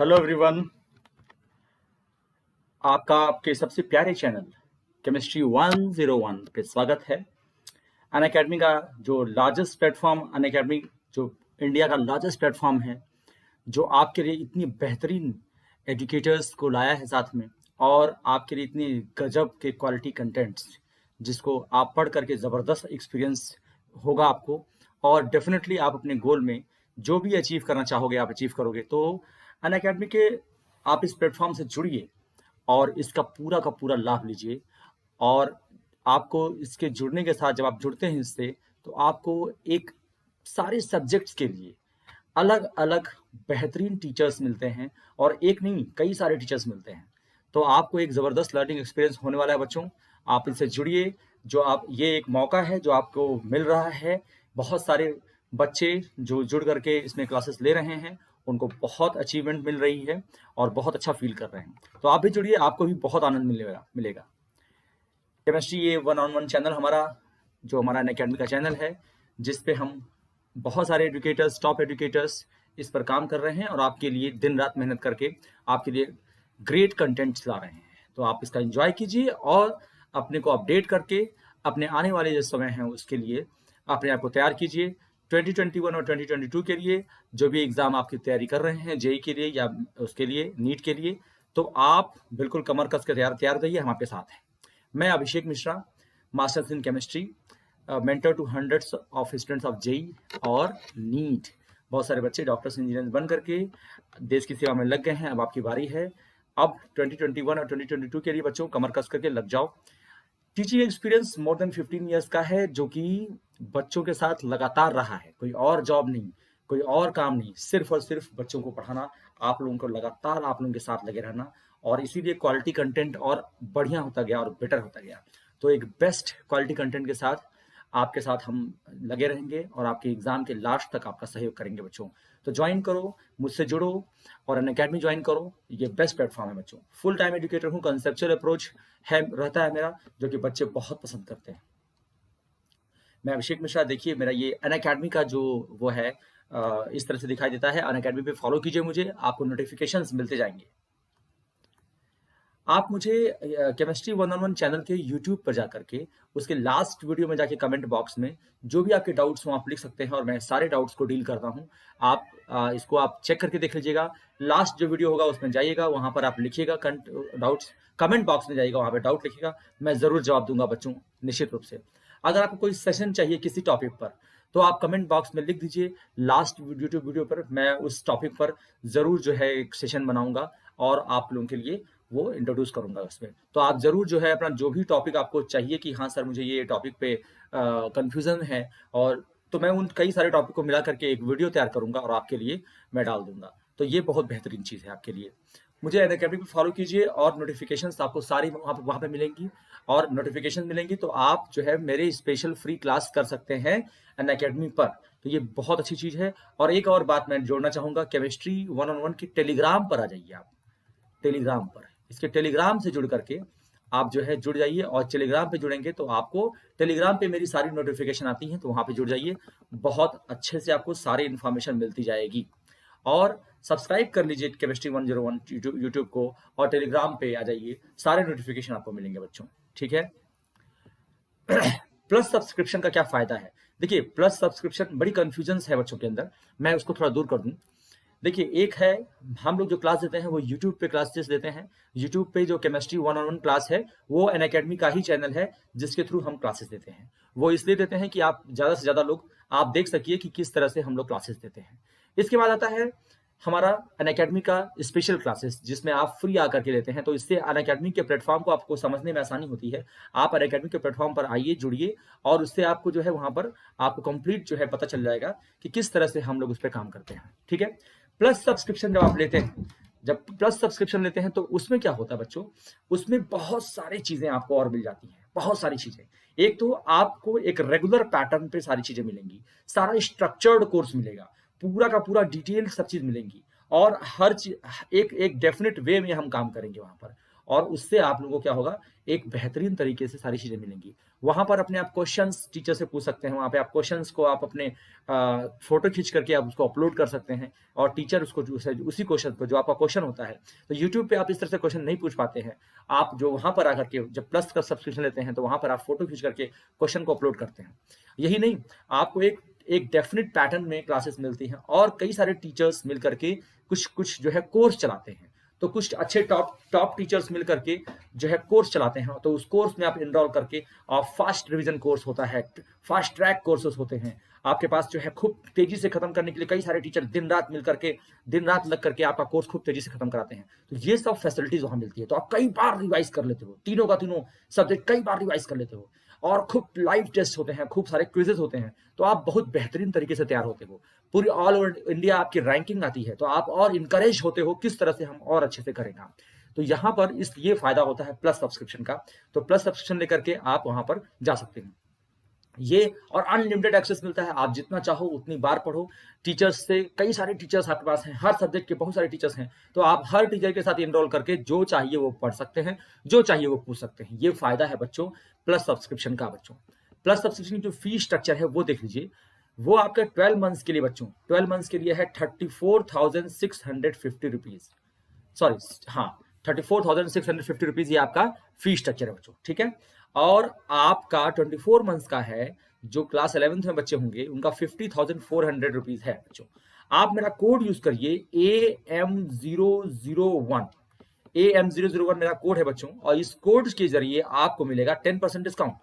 Hello everyone. आपका आपके सबसे प्यारे चैनल केमिस्ट्री 101 पे स्वागत है। अन अकेडमी का जो लार्जेस्ट प्लेटफॉर्म, अन अकेडमी जो इंडिया का लार्जेस्ट प्लेटफॉर्म है, जो आपके लिए इतनी बेहतरीन एजुकेटर्स को लाया है साथ में, और आपके लिए इतनी गजब के क्वालिटी कंटेंट्स जिसको आप पढ़ करके ज़बरदस्त एक्सपीरियंस होगा आपको, और डेफिनेटली आप अपने गोल में जो भी अचीव करना चाहोगे आप अचीव करोगे। तो अन अकेडमी के आप इस प्लेटफॉर्म से जुड़िए और इसका पूरा का पूरा लाभ लीजिए। और आपको इसके जुड़ने के साथ, जब आप जुड़ते हैं इससे, तो आपको एक सारे सब्जेक्ट्स के लिए अलग अलग बेहतरीन टीचर्स मिलते हैं, और एक नहीं कई सारे टीचर्स मिलते हैं। तो आपको एक ज़बरदस्त लर्निंग एक्सपीरियंस होने वाला है बच्चों। आप इनसे जुड़िए। जो आप, ये एक मौका है जो आपको मिल रहा है। बहुत सारे बच्चे जो जुड़ करके इसमें क्लासेस ले रहे हैं, उनको बहुत अचीवमेंट मिल रही है और बहुत अच्छा फील कर रहे हैं। तो आप भी जुड़िए, आपको भी बहुत आनंद मिलेगा। केमिस्ट्री ये 1-on-1 चैनल हमारा, जो हमारा अनअकैडमी का चैनल है, जिस पे हम बहुत सारे एजुकेटर्स, टॉप एजुकेटर्स इस पर काम कर रहे हैं, और आपके लिए दिन रात मेहनत करके आपके लिए ग्रेट कंटेंट्स ला रहे हैं। तो आप इसका एंजॉय कीजिए और अपने को अपडेट करके अपने आने वाले जो समय हैं उसके लिए अपने आप को तैयार कीजिए। 2021 और 2022 के लिए जो भी एग्ज़ाम आपकी तैयारी कर रहे हैं, जेई के लिए या उसके लिए, नीट के लिए, तो आप बिल्कुल कमर कस के तैयार रहिए, हम आपके साथ हैं। मैं Abhishek Mishra, masters in chemistry, mentor to hundreds of students of JEE और नीट। बहुत सारे बच्चे डॉक्टर्स, इंजीनियर्स बन करके देश की सेवा में लग गए हैं। अब आपकी बारी है। अब 2021 और 2022 के लिए बच्चों कमर कस करके लग जाओ। Teaching experience more than 15 years का है, जो कि बच्चों के साथ लगातार रहा है। कोई और जॉब नहीं, कोई और काम नहीं, सिर्फ और सिर्फ बच्चों को पढ़ाना, आप लोगों को लगातार आप लोगों के साथ लगे रहना, और इसीलिए क्वालिटी कंटेंट और बढ़िया होता गया और बेटर होता गया। तो एक बेस्ट क्वालिटी कंटेंट के साथ आपके साथ हम लगे रहेंगे, और आपके एग्जाम के लास्ट तक आपका सहयोग करेंगे बच्चों। तो ज्वाइन करो, मुझसे जुड़ो और अन अकेडमी ज्वाइन करो। ये बेस्ट प्लेटफॉर्म है बच्चों। फुल टाइम एजुकेटर हूँ, कंसेप्चुअल अप्रोच है रहता है मेरा, जो कि बच्चे बहुत पसंद करते हैं। मैं अभिषेक मिश्रा। देखिए, मेरा ये अन अकेडमी का जो वो है, इस तरह से दिखाई देता है। अन अकेडमी पे फॉलो कीजिए मुझे, आपको नोटिफिकेशंस मिलते जाएंगे। आप मुझे केमिस्ट्री 1-on-1 चैनल के यूट्यूब पर जाकर के उसके लास्ट वीडियो में जाके कमेंट बॉक्स में जो भी आपके डाउट्स हो आप लिख सकते हैं, और मैं सारे डाउट्स को डील करता हूं। आप इसको आप चेक करके देख लीजिएगा। लास्ट जो वीडियो होगा उसमें जाइएगा, वहां पर आप लिखिएगा डाउट्स, कमेंट बॉक्स में जाइएगा, वहां पर डाउट लिखिएगा, मैं जरूर जवाब दूंगा बच्चों, निश्चित रूप से। अगर आपको कोई सेशन चाहिए किसी टॉपिक पर, तो आप कमेंट बॉक्स में लिख दीजिए। लास्ट यूट्यूब वीडियो पर मैं उस टॉपिक पर जरूर जो है एक सेशन बनाऊंगा, और आप लोगों के लिए वो इंट्रोड्यूस करूंगा उसमें। तो आप जरूर जो है अपना जो भी टॉपिक आपको चाहिए कि हाँ सर मुझे ये टॉपिक पे कंफ्यूजन है, और तो मैं उन कई सारे टॉपिक को मिला करके एक वीडियो तैयार करूंगा और आपके लिए मैं डाल दूंगा। तो ये बहुत बेहतरीन चीज़ है आपके लिए। मुझे अनअकैडमी पे फॉलो कीजिए, और नोटिफिकेशंस आपको सारी वहाँ पे मिलेंगी, और नोटिफिकेशन मिलेंगी तो आप जो है मेरे स्पेशल फ्री क्लास कर सकते हैं अनअकैडमी पर। तो ये बहुत अच्छी चीज़ है। और एक और बात मैं जोड़ना चाहूँगा, केमिस्ट्री 1-on-1 की टेलीग्राम पर आ जाइए आप। टेलीग्राम पर, इसके टेलीग्राम से जुड़ करके आप जो है जुड़ जाइए, और टेलीग्राम पे जुड़ेंगे तो आपको टेलीग्राम पे मेरी सारी नोटिफिकेशन आती हैं, तो वहां पे जुड़ जाइए। बहुत अच्छे से आपको सारी इन्फॉर्मेशन मिलती जाएगी। और सब्सक्राइब कर लीजिए केमिस्ट्री 101 यूट्यूब को, और टेलीग्राम पे आ जाइए, सारे नोटिफिकेशन आपको मिलेंगे बच्चों। ठीक है। प्लस सब्सक्रिप्शन का क्या फायदा है? देखिए, प्लस सब्सक्रिप्शन बड़ी कंफ्यूजन है बच्चों के अंदर, मैं उसको थोड़ा दूर कर दूं। देखिए, एक है, हम लोग जो क्लास देते हैं वो यूट्यूब पे क्लासेस देते हैं। यूट्यूब पे जो केमिस्ट्री 1-on-1 क्लास है, वो अन अकेडमी का ही चैनल है जिसके थ्रू हम क्लासेस देते हैं। वो इसलिए देते हैं कि आप ज़्यादा से ज़्यादा लोग आप देख सकिए कि किस तरह से हम लोग क्लासेस देते हैं। इसके बाद आता है हमारा अन अकेडमी का स्पेशल क्लासेस, जिसमें आप फ्री आकर के लेते हैं। तो इससे अन अकेडमी के प्लेटफॉर्म को आपको समझने में आसानी होती है। आप अन अकेडमी के प्लेटफॉर्म पर आइए, जुड़िए, और उससे आपको जो है वहाँ पर आपको कंप्लीट जो है पता चल जाएगा कि किस तरह से हम लोग उस पर काम करते हैं। ठीक है। प्लस सब्सक्रिप्शन जब आप लेते हैं, जब प्लस सब्सक्रिप्शन लेते हैं, तो उसमें क्या होता है बच्चों, उसमें बहुत सारी चीजें आपको और मिल जाती हैं, बहुत सारी चीजें। एक तो आपको एक रेगुलर पैटर्न पे सारी चीजें मिलेंगी, सारा स्ट्रक्चर्ड कोर्स मिलेगा, पूरा का पूरा डिटेल सब चीज मिलेंगी, और हर चीज एक एक डेफिनेट वे में हम काम करेंगे वहां पर। और उससे आप लोगों को क्या होगा, एक बेहतरीन तरीके से सारी चीजें मिलेंगी। वहां पर अपने आप क्वेश्चंस टीचर से पूछ सकते हैं, वहां पे आप क्वेश्चंस को आप अपने फोटो खींच करके आप उसको अपलोड कर सकते हैं और टीचर उसको उसी क्वेश्चन को, जो आपका क्वेश्चन होता है, तो यूट्यूब पे आप इस तरह से क्वेश्चन नहीं पूछ पाते हैं, आप जो वहां पर आकर के जब प्लस का सब्सक्रिप्शन लेते हैं तो वहां पर आप फोटो खींच करके क्वेश्चन को अपलोड करते हैं। यही नहीं, आपको एक एक डेफिनेट पैटर्न में क्लासेस मिलती हैं और कई सारे टीचर्स मिल करके कुछ कुछ जो है कोर्स चलाते हैं। तो कुछ अच्छे टॉप टॉप टीचर्स मिल करके जो है कोर्स चलाते हैं, तो उस कोर्स में आप इनरोल करके, और फास्ट रिवीजन कोर्स होता है, फास्ट ट्रैक कोर्सेस होते हैं आपके पास, जो है खूब तेजी से खत्म करने के लिए कई सारे टीचर दिन रात मिल करके, दिन रात लग करके आपका कोर्स खूब तेजी से खत्म कराते हैं। तो ये सब फैसिलिटीज वहां मिलती है, तो आप कई बार रिवाइज कर लेते हो, तीनों का तीनों सब्जेक्ट कई बार रिवाइज कर लेते हो, और खूब लाइव टेस्ट होते हैं, खूब सारे क्विजेस होते हैं, तो आप बहुत बेहतरीन तरीके से तैयार होते हो, पूरी ऑल ओवर इंडिया आपकी रैंकिंग आती है, तो आप और इनकरेज होते हो किस तरह से हम और अच्छे से करेंगे। तो यहाँ पर इस ये फायदा होता है प्लस सब्सक्रिप्शन का। तो प्लस सब्सक्रिप्शन लेकर के आप वहां पर जा सकते हैं, ये और अनलिमिटेड एक्सेस मिलता है, आप जितना चाहो उतनी बार पढ़ो। टीचर्स से कई सारे टीचर्स आपके पास हैं, हर सब्जेक्ट के बहुत सारे टीचर्स हैं, तो आप हर टीचर के साथ इनरोल करके जो चाहिए वो पढ़ सकते हैं, जो चाहिए वो पूछ सकते हैं। ये फायदा है बच्चों प्लस सब्सक्रिप्शन का। बच्चों प्लस सब्सक्रिप्शन की जो फी स्ट्रक्चर है वो देख लीजिए, वो आपके 12 मंथ्स के लिए, बच्चों 12 मंथ्स के लिए है 34,650 रुपीज, सॉरी हाँ 34,650 रुपीज, ये आपका फी स्ट्रक्चर है बच्चों, ठीक है। और आपका 24 मंथ्स का है, जो क्लास 11th में बच्चे होंगे उनका 50,400 रुपीज है बच्चों। आप मेरा कोड यूज करिए AM001, AM001 मेरा कोड है बच्चों, और इस कोड के जरिए आपको मिलेगा 10% डिस्काउंट।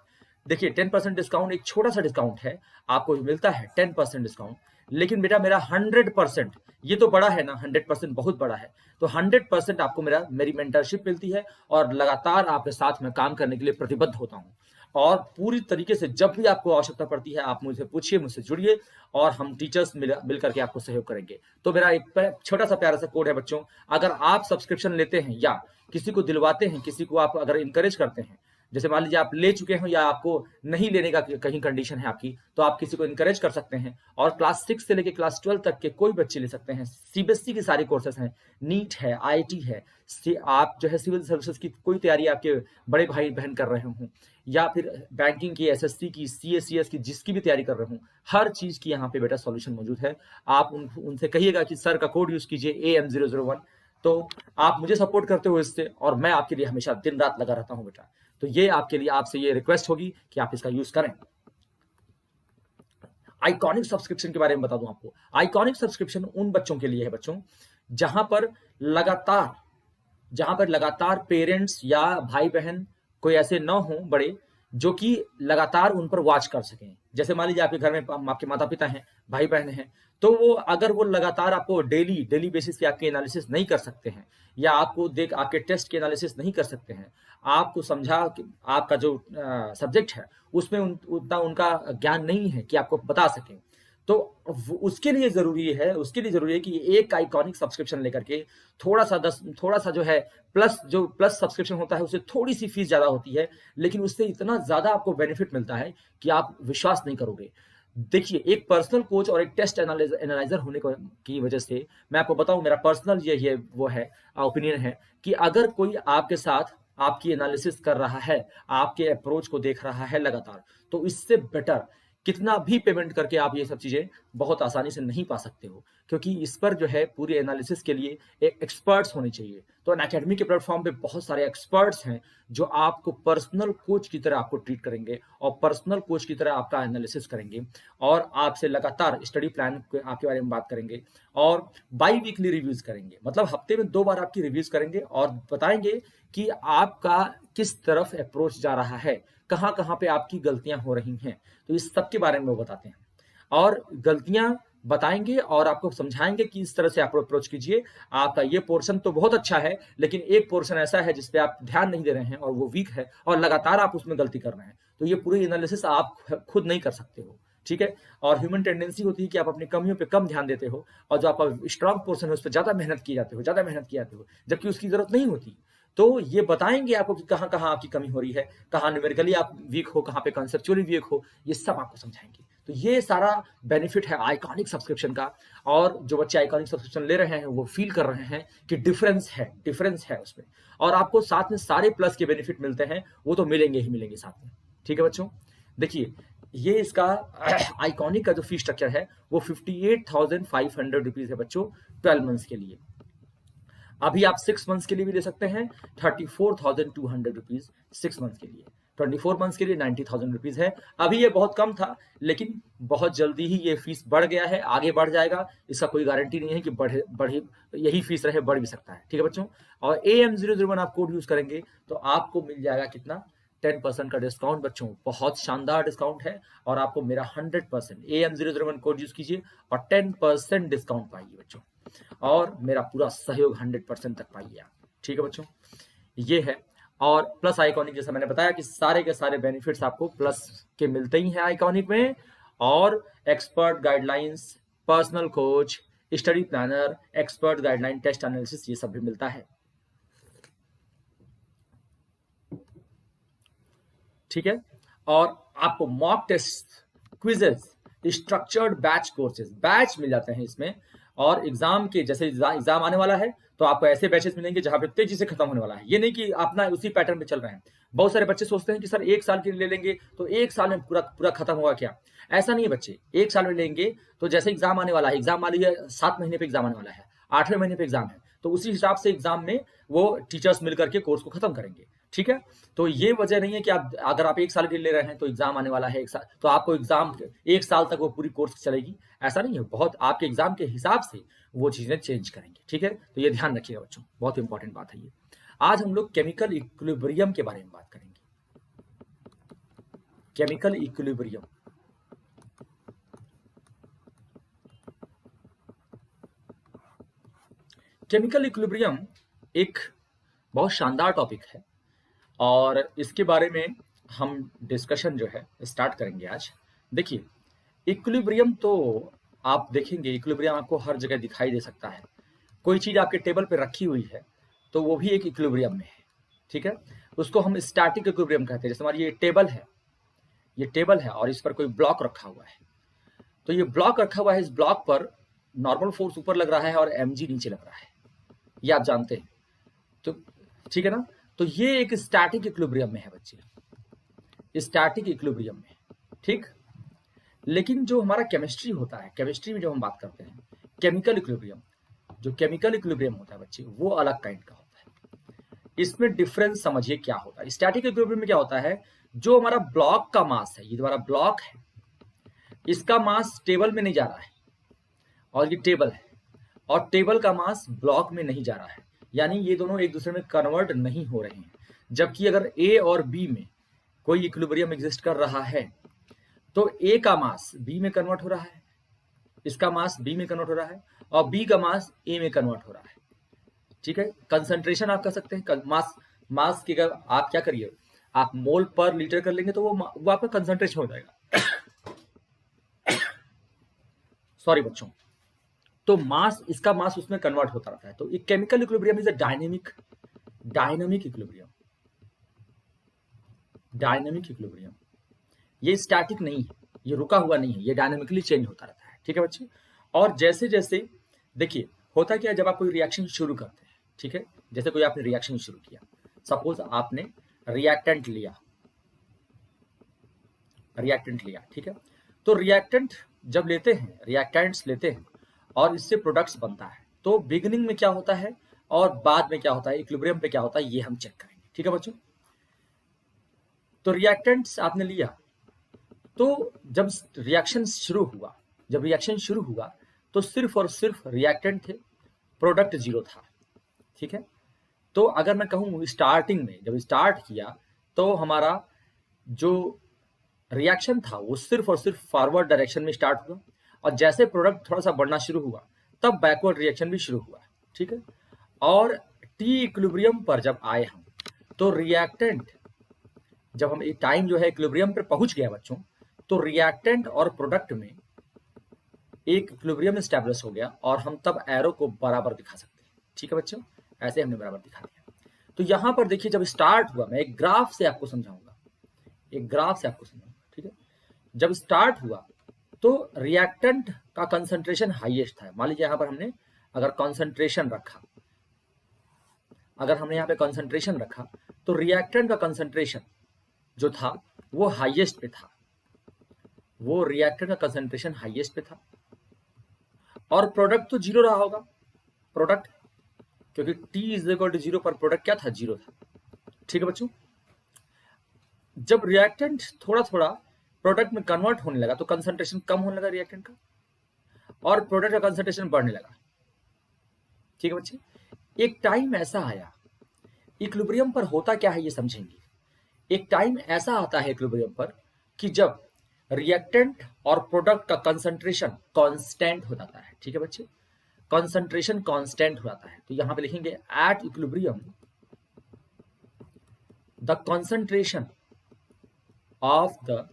देखिए 10% डिस्काउंट एक छोटा सा डिस्काउंट है, आपको मिलता है 10% डिस्काउंट, लेकिन बेटा मेरा 100%, ये तो बड़ा है ना, 100% बहुत बड़ा है, तो 100% आपको मेरी मेंटरशिप मिलती है, और लगातार आपके साथ में काम करने के लिए प्रतिबद्ध होता हूँ, और पूरी तरीके से जब भी आपको आवश्यकता पड़ती है आप मुझसे पूछिए, मुझसे जुड़िए, और हम टीचर्स मिल करके आपको सहयोग करेंगे। तो मेरा एक छोटा सा प्यारा सा कोड है बच्चों, अगर आप सब्सक्रिप्शन लेते हैं या किसी को दिलवाते हैं, किसी को आप अगर इंकरेज करते हैं, जैसे मान लीजिए आप ले चुके हो या आपको नहीं लेने का कहीं कंडीशन है आपकी, तो आप किसी को इंकरेज कर सकते हैं, और क्लास 6 से लेकर क्लास 12 तक के कोई बच्चे ले सकते हैं। सीबीएसई की सारी कोर्सेस हैं, नीट है, आईआईटी है, आप जो है सिविल सर्विसेज की कोई तैयारी आपके बड़े भाई बहन कर रहे हों, या फिर बैंकिंग की, एसएससी की, सीएसीएस की, जिसकी भी तैयारी कर रहे हूँ, हर चीज की यहाँ पे बेटा सॉल्यूशन मौजूद है। आप उनसे कहिएगा कि सर का कोड यूज कीजिए AM001, तो आप मुझे सपोर्ट करते हो इससे, और मैं आपके लिए हमेशा दिन रात लगा रहता हूं बेटा। तो ये आपके लिए, आपसे ये रिक्वेस्ट होगी कि आप इसका यूज करें। आइकॉनिक सब्सक्रिप्शन के बारे में बता दूं आपको, आइकॉनिक सब्सक्रिप्शन उन बच्चों के लिए है बच्चों जहां पर लगातार पेरेंट्स या भाई बहन कोई ऐसे न हो बड़े, जो कि लगातार उन पर वॉच कर सकें। जैसे मान लीजिए आपके घर में आपके माता पिता हैं, भाई बहन हैं, तो वो अगर वो लगातार आपको डेली बेसिस पे आपके एनालिसिस नहीं कर सकते हैं, या आपके टेस्ट के एनालिसिस नहीं कर सकते हैं, आपको समझा कि आपका जो सब्जेक्ट है उसमें उतना उनका ज्ञान नहीं है कि आपको बता सकें, तो उसके लिए जरूरी है कि एक आइकॉनिक सब्सक्रिप्शन लेकर के थोड़ा सा जो है प्लस सब्सक्रिप्शन होता है, उससे थोड़ी सी फीस ज्यादा होती है, लेकिन उससे इतना ज्यादा आपको बेनिफिट मिलता है कि आप विश्वास नहीं करोगे। देखिए, एक पर्सनल कोच और एक टेस्ट एनालाइजर होने की वजह से मैं आपको बताऊं, मेरा पर्सनल ये वो है ओपिनियन है कि अगर कोई आपके साथ आपकी एनालिसिस कर रहा है, आपके अप्रोच को देख रहा है लगातार, तो इससे बेटर कितना भी पेमेंट करके आप ये सब चीजें बहुत आसानी से नहीं पा सकते हो, क्योंकि इस पर जो है पूरी एनालिसिस के लिए एक एक्सपर्ट्स होने चाहिए। तो अनअकैडमी के प्लेटफॉर्म पे बहुत सारे एक्सपर्ट्स हैं जो आपको पर्सनल कोच की तरह आपको ट्रीट करेंगे, और पर्सनल कोच की तरह आपका एनालिसिस करेंगे, और आपसे लगातार स्टडी प्लान आपके बारे में बात करेंगे, और बाई वीकली रिव्यूज करेंगे, मतलब हफ्ते में 2 बार आपकी रिव्यूज करेंगे, और बताएंगे कि आपका किस तरफ अप्रोच जा रहा है, कहाँ कहाँ पे आपकी गलतियां हो रही हैं। तो इस सब के बारे में वो बताते हैं, और गलतियां बताएंगे और आपको समझाएंगे कि इस तरह से आप अप्रोच कीजिए। आपका ये पोर्शन तो बहुत अच्छा है, लेकिन एक पोर्शन ऐसा है जिसपे आप ध्यान नहीं दे रहे हैं और वो वीक है, और लगातार आप उसमें गलती कर रहे हैं, तो ये पूरी एनालिसिस आप खुद नहीं कर सकते हो, ठीक है। और ह्यूमन टेंडेंसी होती है कि आप अपनी कमियों पे कम ध्यान देते हो, और जो आपका स्ट्रांग पोर्शन है उस पर ज्यादा मेहनत किए जाते हो, जबकि उसकी जरूरत नहीं होती। तो ये बताएंगे आपको कि कहाँ कहाँ आपकी कमी हो रही है, कहाँ न्यूमेरिकली आप वीक हो, कहाँ पे कॉन्सेप्चुअली वीक हो, ये सब आपको समझाएंगे। तो ये सारा बेनिफिट है आइकॉनिक सब्सक्रिप्शन का। और जो बच्चे आइकॉनिक सब्सक्रिप्शन ले रहे हैं वो फील कर रहे हैं कि डिफरेंस है उसमें, और आपको साथ में सारे प्लस के बेनिफिट मिलते हैं, वो तो मिलेंगे ही मिलेंगे साथ में। ठीक है बच्चों, देखिए ये इसका आइकॉनिक का जो फी स्ट्रक्चर है वो 58,500 रुपीज है बच्चों 12 मंथ्स के लिए। अभी आप 6 मंथ्स के लिए भी ले सकते हैं 34,200 रुपीज 6 मंथ्स के लिए। 24 मंथ्स के लिए 90,000 रुपीज है। अभी ये बहुत कम था, लेकिन बहुत जल्दी ही ये फीस बढ़ गया है, आगे बढ़ जाएगा, इसका कोई गारंटी नहीं है कि बढ़े यही फीस रहे, बढ़ भी सकता है। ठीक है बच्चों, और AM001 आप कोड यूज करेंगे तो आपको मिल जाएगा कितना, 10% का डिस्काउंट बच्चों, बहुत शानदार डिस्काउंट है। और आपको मेरा 100% AM001 कोड यूज कीजिए और 10% डिस्काउंट पाइए बच्चों, और मेरा पूरा सहयोग 100% तक पाइए आप। ठीक है बच्चों, ये है। और प्लस आइकॉनिक, जैसा मैंने बताया कि सारे के सारे बेनिफिट्स आपको प्लस के मिलते ही हैं आइकॉनिक में, और expert guidelines, personal coach, study planner, expert guideline, test analysis, ये सब भी मिलता है। ठीक है, और आपको mock test, quizzes, structured batch courses, batch मिल जाते हैं इसमें। और एग्जाम के जैसे एग्जाम आने वाला है तो आपको ऐसे बैचेस मिलेंगे जहां पे तेजी से खत्म होने वाला है। ये नहीं कि अपना उसी पैटर्न पे चल रहे हैं। बहुत सारे बच्चे सोचते हैं कि सर 1 साल के लिए ले लेंगे तो 1 साल में पूरा खत्म होगा क्या। ऐसा नहीं है बच्चे, 1 साल में लेंगे तो जैसे एग्जाम आने वाला है, एग्जाम मान लीजिए 7 महीने पे एग्जाम आने वाला है, 8वें महीने पे एग्जाम है, तो उसी हिसाब से एग्जाम में वो टीचर्स मिलकर के कोर्स को खत्म करेंगे। ठीक है, तो ये वजह नहीं है कि आप अगर आप 1 साल के लिए ले रहे हैं तो एग्जाम आने वाला है 1 साल, तो आपको एग्जाम 1 साल तक वो पूरी कोर्स चलेगी, ऐसा नहीं है। बहुत आपके एग्जाम के हिसाब से वो चीजें चेंज करेंगे। ठीक है, तो ये ध्यान रखिएगा बच्चों, बहुत इंपॉर्टेंट बात है ये। आज हम लोग केमिकल इक्विलिब्रियम के बारे में बात करेंगे। केमिकल इक्विलिब्रियम, केमिकल इक्विलिब्रियम एक बहुत शानदार टॉपिक है, और इसके बारे में हम डिस्कशन जो है स्टार्ट करेंगे आज। देखिए, इक्विलिब्रियम तो आप देखेंगे, इक्विलिब्रियम आपको हर जगह दिखाई दे सकता है। कोई चीज आपके टेबल पे रखी हुई है तो वो भी एक इक्विलिब्रियम में है। ठीक है, उसको हम स्टैटिक इक्विलिब्रियम कहते हैं। जैसे हमारी ये टेबल है और इस पर कोई ब्लॉक रखा हुआ है, तो ये ब्लॉक रखा हुआ है, इस ब्लॉक पर नॉर्मल फोर्स ऊपर लग रहा है और mg नीचे लग रहा है, ये आप जानते हैं। तो ठीक है ना, तो ये एक स्टैटिक इक्विलिब्रियम में है बच्चे, स्टैटिक इक्विलिब्रियम में। ठीक, लेकिन जो हमारा केमिस्ट्री होता है, केमिस्ट्री में जो हम बात करते हैं केमिकल इक्विलिब्रियम, जो केमिकल इक्विलिब्रियम होता है बच्चे, वो अलग काइंड का होता है। इसमें डिफरेंस समझिए क्या होता है। स्टैटिक इक्विलिब्रियम में क्या होता है, जो हमारा ब्लॉक का मास है, ये हमारा ब्लॉक है, इसका मास टेबल में नहीं जा रहा है, और ये टेबल है, और टेबल का मास ब्लॉक में नहीं जा रहा है, यानी ये दोनों एक दूसरे में कन्वर्ट नहीं हो रहे हैं। जबकि अगर ए और बी में कोई इक्विलिब्रियम एग्जिस्ट कर रहा है तो ए का मास बी में कन्वर्ट हो रहा है, इसका मास बी में कन्वर्ट हो रहा है, और बी का मास ए में कन्वर्ट हो रहा है। ठीक है, कंसंट्रेशन आप कर सकते हैं, मास की अगर आप क्या करिए, आप मोल पर लीटर कर लेंगे तो वो आपका कंसंट्रेशन हो जाएगा। सॉरी बच्चों, तो मास, इसका मास उसमें कन्वर्ट होता रहता है। तो एक chemical equilibrium is a dynamic equilibrium, dynamic equilibrium. ये स्टैटिक नहीं है, ये रुका हुआ नहीं है, ये डायनेमिकली चेंज होता रहता है। ठीक है बच्चे, और जैसे जैसे देखिए होता क्या है, जब आप कोई रिएक्शन शुरू करते हैं, ठीक है, जैसे कोई आपने रिएक्शन शुरू किया, सपोज आपने रिएक्टेंट लिया, ठीक है, तो रिएक्टेंट जब लेते हैं, रिएक्टेंट्स लेते हैं और इससे प्रोडक्ट्स बनता है, तो बिगिनिंग में क्या होता है और बाद में क्या होता है, इक्विलिब्रियम पे क्या होता है, ये हम चेक करेंगे। ठीक है बच्चों, तो रिएक्टेंट्स आपने लिया, तो जब रिएक्शन शुरू हुआ तो सिर्फ और सिर्फ रिएक्टेंट थे, प्रोडक्ट जीरो था। ठीक है, तो अगर मैं कहूं स्टार्टिंग में जब स्टार्ट किया तो हमारा जो रिएक्शन था वो सिर्फ और सिर्फ फॉरवर्ड डायरेक्शन में स्टार्ट हुआ, और जैसे प्रोडक्ट थोड़ा सा बढ़ना शुरू हुआ तब बैकवर्ड रिएक्शन भी शुरू हुआ। ठीक है, और टी इक्विलिब्रियम पर जब आए हम, तो रिएक्टेंट, जब हम टाइम जो है इक्विलिब्रियम पर पहुंच गया बच्चों, तो रिएक्टेंट और प्रोडक्ट में एक इक्विलिब्रियम एस्टैब्लिश हो गया, और हम तब एरो को बराबर दिखा सकते हैं। ठीक है बच्चों, ऐसे हमने बराबर दिखा दिया। तो यहां पर देखिए, जब स्टार्ट हुआ, मैं एक ग्राफ से आपको समझाऊंगा, ठीक है, जब स्टार्ट हुआ तो रिएक्टेंट का कंसंट्रेशन हाईएस्ट था। मान लीजिए यहां पर हमने अगर कंसंट्रेशन रखा, तो रिएक्टेंट का कंसंट्रेशन जो था वो हाईएस्ट पे था, वो रिएक्टेंट का कंसंट्रेशन हाईएस्ट पे था, और प्रोडक्ट तो जीरो रहा होगा, प्रोडक्ट, क्योंकि T is equal to zero पर प्रोडक्ट क्या था, जीरो था। ठीक है बच्चों, जब रिएक्टेंट थोड़ा थोड़ा प्रोडक्ट में कन्वर्ट होने लगा तो कंसंट्रेशन कम होने लगा रिएक्टेंट का, और प्रोडक्ट का कंसंट्रेशन बढ़ने लगा। ठीक है बच्चे, एक टाइम ऐसा आया, इक्विलिब्रियम पर होता क्या है ये समझेंगे। एक टाइम ऐसा आता है इक्विलिब्रियम पर कि जब रिएक्टेंट और प्रोडक्ट का कंसंट्रेशन कांस्टेंट हो जाता है। ठीक है बच्चे, कंसंट्रेशन कांस्टेंट हो जाता है। तो यहां पे लिखेंगे at equilibrium the concentration of the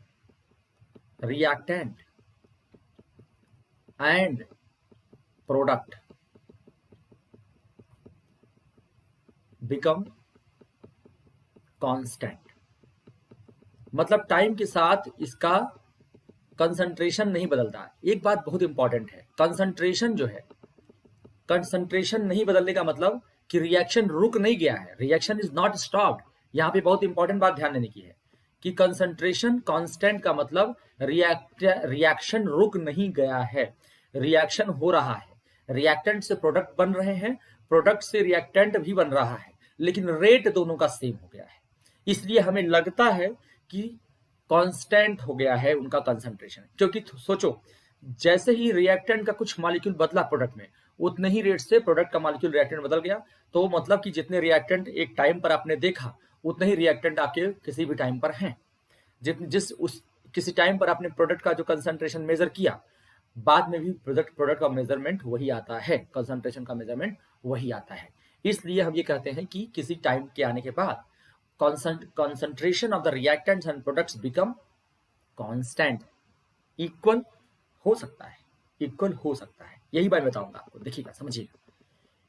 reactant and product become constant। मतलब टाइम के साथ इसका कंसंट्रेशन नहीं बदलता। एक बात बहुत इंपॉर्टेंट है, कंसंट्रेशन जो है, कंसंट्रेशन नहीं बदलने का मतलब कि रिएक्शन रुक नहीं गया है, रिएक्शन इज नॉट स्टॉप्ड। यहां पे बहुत इंपॉर्टेंट बात ध्यान देने की है कि कंसंट्रेशन कांस्टेंट का मतलब रिएक्शन रुक नहीं गया है, रिएक्शन हो रहा है। रिएक्टेंट से प्रोडक्ट बन रहे हैं, प्रोडक्ट से रिएक्टेंट भी बन रहा है, लेकिन रेट दोनों का सेम हो गया है। इसलिए हमें लगता है कि कांस्टेंट हो गया है उनका कंसंट्रेशन, क्योंकि सोचो जैसे ही रिएक्टेंट का कुछ मॉलिक्यूल बदला प्रोडक्ट में, उतने ही रेट से प्रोडक्ट का मॉलिक्यूल रिएक्टेंट बदल गया। तो मतलब कि जितने रिएक्टेंट एक टाइम पर आपने देखा, उतने ही रिएक्टेंट आपके किसी भी टाइम पर हैं। किसी टाइम पर आपने प्रोडक्ट का जो कंसंट्रेशन मेजर किया, बाद में भी प्रोडक्ट का मेजरमेंट वही आता है, कंसंट्रेशन का मेजरमेंट वही आता है। इसलिए हम ये कहते हैं कि किसी टाइम के आने के बाद concentration of the reactants and products become constant, equal हो सकता है, इक्वल हो सकता है। यही बात बताऊंगा आपको, देखिएगा, समझिएगा।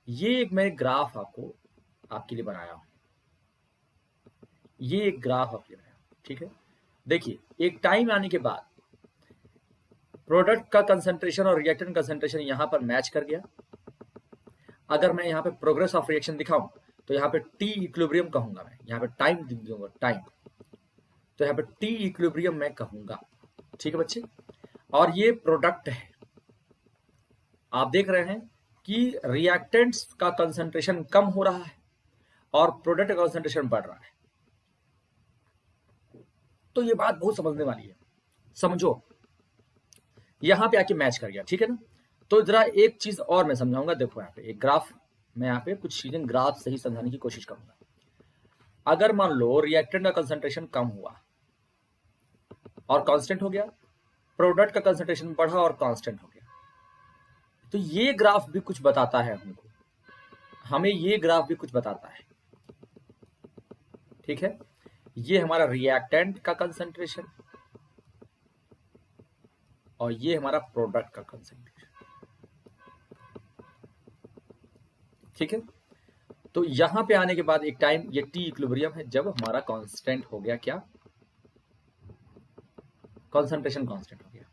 ये एक मैं ग्राफ आपके लिए बनाया हूं, ये एक ग्राफ आपके लिए बनाया। ठीक है, देखिए एक टाइम आने के बाद प्रोडक्ट का कंसंट्रेशन और रिएक्टेंट कंसंट्रेशन यहां पर मैच कर गया। अगर मैं यहां पे प्रोग्रेस ऑफ रिएक्शन दिखाऊं तो यहाँ पे टी इक्विलिब्रियम कहूंगा, मैं यहाँ पे टाइम दूंगा, टाइम, तो यहाँ पे टी इक्विलिब्रियम मैं कहूंगा। ठीक है बच्चे, और ये प्रोडक्ट है, आप देख रहे हैं कि रिएक्टेंट्स का कंसंट्रेशन कम हो रहा है और प्रोडक्ट का कंसंट्रेशन बढ़ रहा है। तो ये बात बहुत समझने वाली है, समझो, यहां पे आके मैच कर गया। ठीक है ना, तो जरा एक चीज और मैं समझाऊंगा। देखो यहाँ पे एक ग्राफ, मैं यहाँ पे कुछ चीजें ग्राफ से ही समझाने की कोशिश करूंगा। अगर मान लो रिएक्टेंट का कंसंट्रेशन कम हुआ और कांस्टेंट हो गया, प्रोडक्ट का कंसंट्रेशन बढ़ा और कांस्टेंट हो गया, तो ये ग्राफ भी कुछ बताता है हमको, हमें ये ग्राफ भी कुछ बताता है। ठीक है, ये हमारा रिएक्टेंट का कंसंट्रेशन और ये हमारा प्रोडक्ट का कंसंट्रेशन। ठीक है, तो यहां पे आने के बाद एक टाइम, ये टी इक्विलिब्रियम है जब हमारा कांस्टेंट हो गया, क्या, कंसंट्रेशन कांस्टेंट हो गया।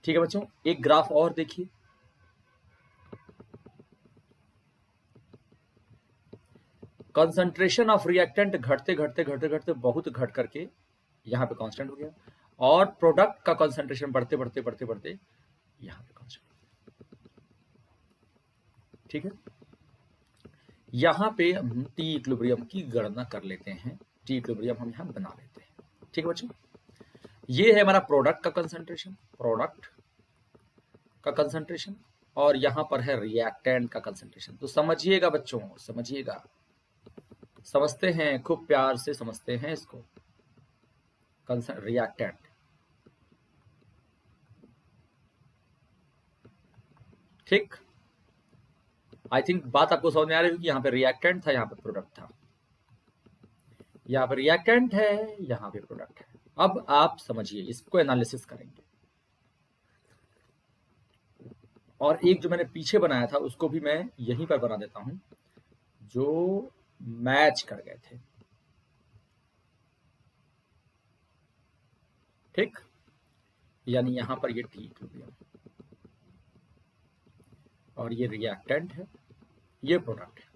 ठीक है बच्चों, एक ग्राफ और देखिए, कंसंट्रेशन ऑफ रिएक्टेंट घटते घटते घटते घटते बहुत घट करके यहां पे कांस्टेंट हो गया, और प्रोडक्ट का कंसंट्रेशन बढ़ते बढ़ते बढ़ते बढ़ते यहां पे कांस्टेंट। ठीक है, यहां पे हम टी इक्विलिब्रियम की गणना कर लेते हैं, टी इक्विलिब्रियम हम यहां बना लेते हैं। ठीक है बच्चों, ये है हमारा प्रोडक्ट का कंसंट्रेशन, प्रोडक्ट का कंसंट्रेशन, और यहां पर है रिएक्टेंट का कंसंट्रेशन। तो समझिएगा बच्चों, समझिएगा, समझते हैं, खूब प्यार से समझते हैं इसको। रिएक्टेंट, ठीक, आई थिंक बात आपको समझ में आ रही होगी। यहाँ पे रिएक्टेंट था, यहाँ पे प्रोडक्ट था, यहाँ पे रिएक्टेंट है, यहाँ पे प्रोडक्ट है। अब आप समझिए, इसको एनालिसिस करेंगे, और एक जो मैंने पीछे बनाया था उसको भी मैं यहीं पर बना देता हूं, जो मैच कर गए थे। ठीक, यानी यहां पर ये टी इक्विलिब्रियम और ये रिएक्टेंट है, ये प्रोडक्ट है।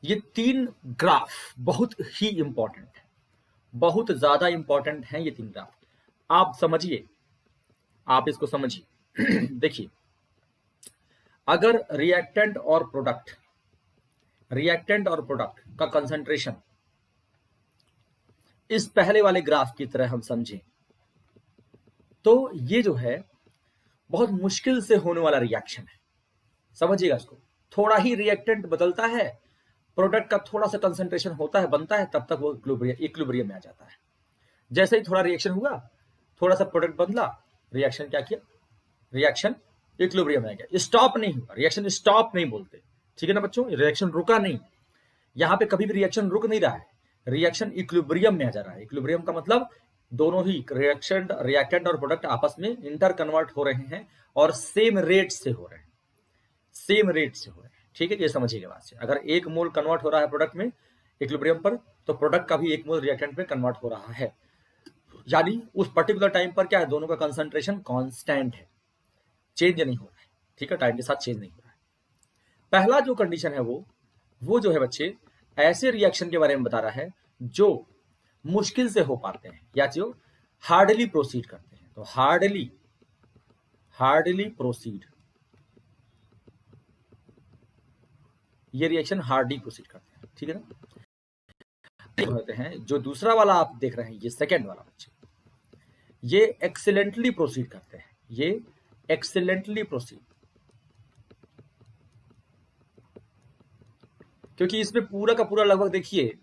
ये तीन ग्राफ बहुत ही इंपॉर्टेंट है, बहुत ज्यादा इंपॉर्टेंट है ये तीन ग्राफ। आप समझिए, आप इसको समझिए। देखिए, अगर रिएक्टेंट और प्रोडक्ट का कंसंट्रेशन इस पहले वाले ग्राफ की तरह हम समझें, तो ये जो है बहुत मुश्किल से होने वाला रिएक्शन है। समझिएगा इसको, थोड़ा ही रिएक्टेंट बदलता है, प्रोडक्ट का थोड़ा सा कंसंट्रेशन होता है, बनता है, तब तक वो इक्विलिब्रियम में आ जाता है। जैसे ही थोड़ा रिएक्शन हुआ, थोड़ा सा प्रोडक्ट बदला, रिएक्शन क्या किया, रिएक्शन इक्विलिब्रियम में आ गया। स्टॉप नहीं हुआ, रिएक्शन स्टॉप नहीं बोलते, ठीक है ना बच्चों, रिएक्शन रुका नहीं, यहां पे कभी भी रिएक्शन रुक नहीं रहा है, रिएक्शन इक्विलिब्रियम में आ जा रहा है। इक्विलिब्रियम का मतलब दोनों ही रिएक्टेंट और प्रोडक्ट आपस में इंटर कन्वर्ट हो रहे हैं और सेम रेट से हो रहे हैं, सेम रेट से हो रहे हैं, ठीक है, ये समझिएगा बात से। अगर एक मोल कन्वर्ट हो रहा है प्रोडक्ट में इक्विलिब्रियम पर, तो प्रोडक्ट का भी एक मोल रिएक्टेंट में कन्वर्ट हो रहा है, यानी उस पर्टिकुलर टाइम पर क्या है, दोनों का कंसंट्रेशन कांस्टेंट है, चेंज नहीं हो रहा है, ठीक है, टाइम के साथ चेंज नहीं हो रहा है। पहला जो कंडीशन है वो जो है बच्चे, ऐसे रिएक्शन के बारे में बता रहा है जो मुश्किल से हो पाते हैं या जो हार्डली प्रोसीड करते हैं। तो हार्डली प्रोसीड, ये रिएक्शन हार्डली प्रोसीड करते हैं, ठीक है ना। होते हैं जो दूसरा वाला आप देख रहे हैं, ये सेकेंड वाला बच्चे, ये एक्सीलेंटली प्रोसीड करते हैं, ये एक्सीलेंटली प्रोसीड, क्योंकि इसमें पूरा का पूरा लगभग देखिए,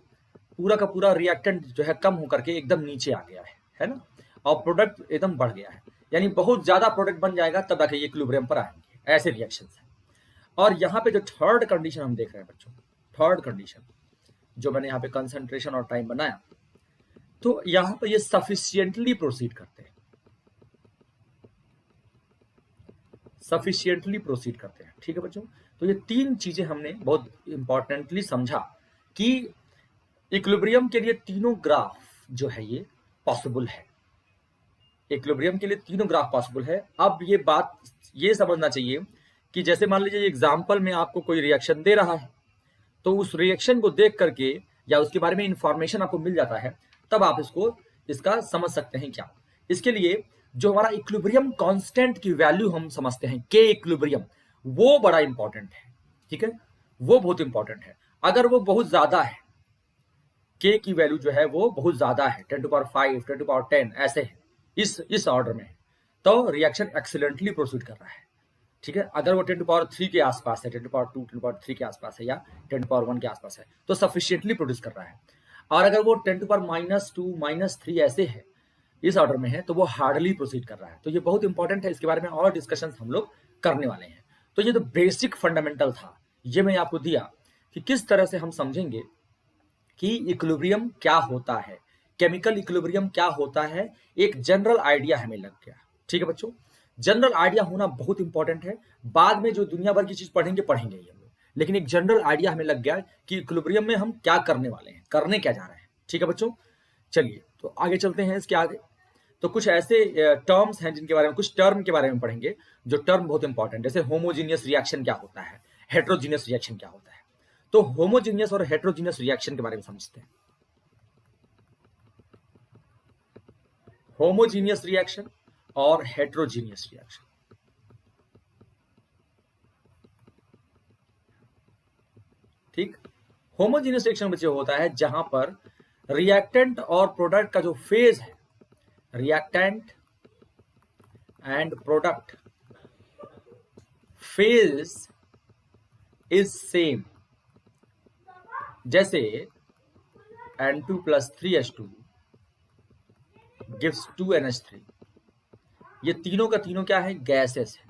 पूरा का पूरा रिएक्टेंट जो है कम होकर के एकदम नीचे आ गया है ना, और प्रोडक्ट एकदम बढ़ गया है, यानी बहुत ज्यादा प्रोडक्ट बन जाएगा तब आके ये इक्विलिब्रियम पर आएंगे, ऐसे रिएक्शंस हैं। और यहाँ पे जो थर्ड कंडीशन हम देख रहे हैं बच्चों, थर्ड कंडीशन जो मैंने यहाँ पे कंसंट्रेशन और टाइम बनाया, तो यहाँ पे ये सफिशिएंटली प्रोसीड करते हैं, सफिशिएंटली प्रोसीड करते हैं, ठीक है बच्चों। तो ये तीन चीजें हमने बहुत इंपॉर्टेंटली समझा कि इक्विलिब्रियम के लिए तीनों ग्राफ जो है ये पॉसिबल है, इक्विलिब्रियम के लिए तीनों ग्राफ पॉसिबल है। अब ये बात ये समझना चाहिए कि जैसे मान लीजिए एग्जाम्पल में आपको कोई रिएक्शन दे रहा है, तो उस रिएक्शन को देख करके या उसके बारे में इंफॉर्मेशन आपको मिल जाता है, तब आप इसका समझ सकते हैं क्या। इसके लिए जो हमारा इक्विलिब्रियम कांस्टेंट की वैल्यू हम समझते हैं, के इक्विलिब्रियम, वो बड़ा इंपॉर्टेंट है, ठीक है, वो बहुत इंपॉर्टेंट है। अगर वो बहुत ज्यादा है, के की वैल्यू जो है वो बहुत ज्यादा है, 10⁵, 10⁻10 ऐसे है, इस ऑर्डर में, तो रिएक्शन एक्सीलेंटली प्रोसीड कर रहा है, ठीक है। अगर वो 10⁻3 के आसपास है, 10⁻2, 10⁻3 के आसपास है या 10⁻1 के आसपास है, तो सफिशिएंटली प्रोड्यूस कर रहा है। और अगर वो 10⁻2, -3 ऐसे है, इस ऑर्डर में है, तो वो हार्डली प्रोसीड कर रहा है। तो ये बहुत इंपॉर्टेंट है, इसके बारे में और डिस्कशन हम लोग करने वाले हैं। तो ये तो बेसिक फंडामेंटल था, ये मैंने आपको दिया कि किस तरह से हम समझेंगे कि इक्विलिब्रियम क्या होता है, केमिकल इक्विलिब्रियम क्या होता है, एक जनरल आइडिया हमें लग गया, ठीक है बच्चों। जनरल आइडिया होना बहुत इंपॉर्टेंट है, बाद में जो दुनिया भर की चीज पढ़ेंगे ही हम लोग, लेकिन एक जनरल आइडिया हमें लग गया कि इक्विलिब्रियम में हम क्या करने वाले हैं, करने क्या जा रहे हैं, ठीक है बच्चों। चलिए तो आगे चलते हैं इसके आगे। तो कुछ ऐसे टर्म्स हैं जिनके बारे में, कुछ टर्म के बारे में पढ़ेंगे जो टर्म बहुत इंपॉर्टेंट, जैसे होमोजीनियस रिएक्शन क्या होता है, हेट्रोजीनियस रिएक्शन क्या होता है। तो होमोजीनियस और हेट्रोजीनियस रिएक्शन के बारे में समझते हैं। होमोजीनियस रिएक्शन और हेट्रोजीनियस रिएक्शन, ठीक। होमोजीनियस रिएक्शन बच्चे होता है जहां पर रिएक्टेंट और प्रोडक्ट का जो फेज है, reactant and product phase is same. जैसे N2 + 3H2 gives 2NH3, ये तीनों का तीनों क्या है, गैसेस है।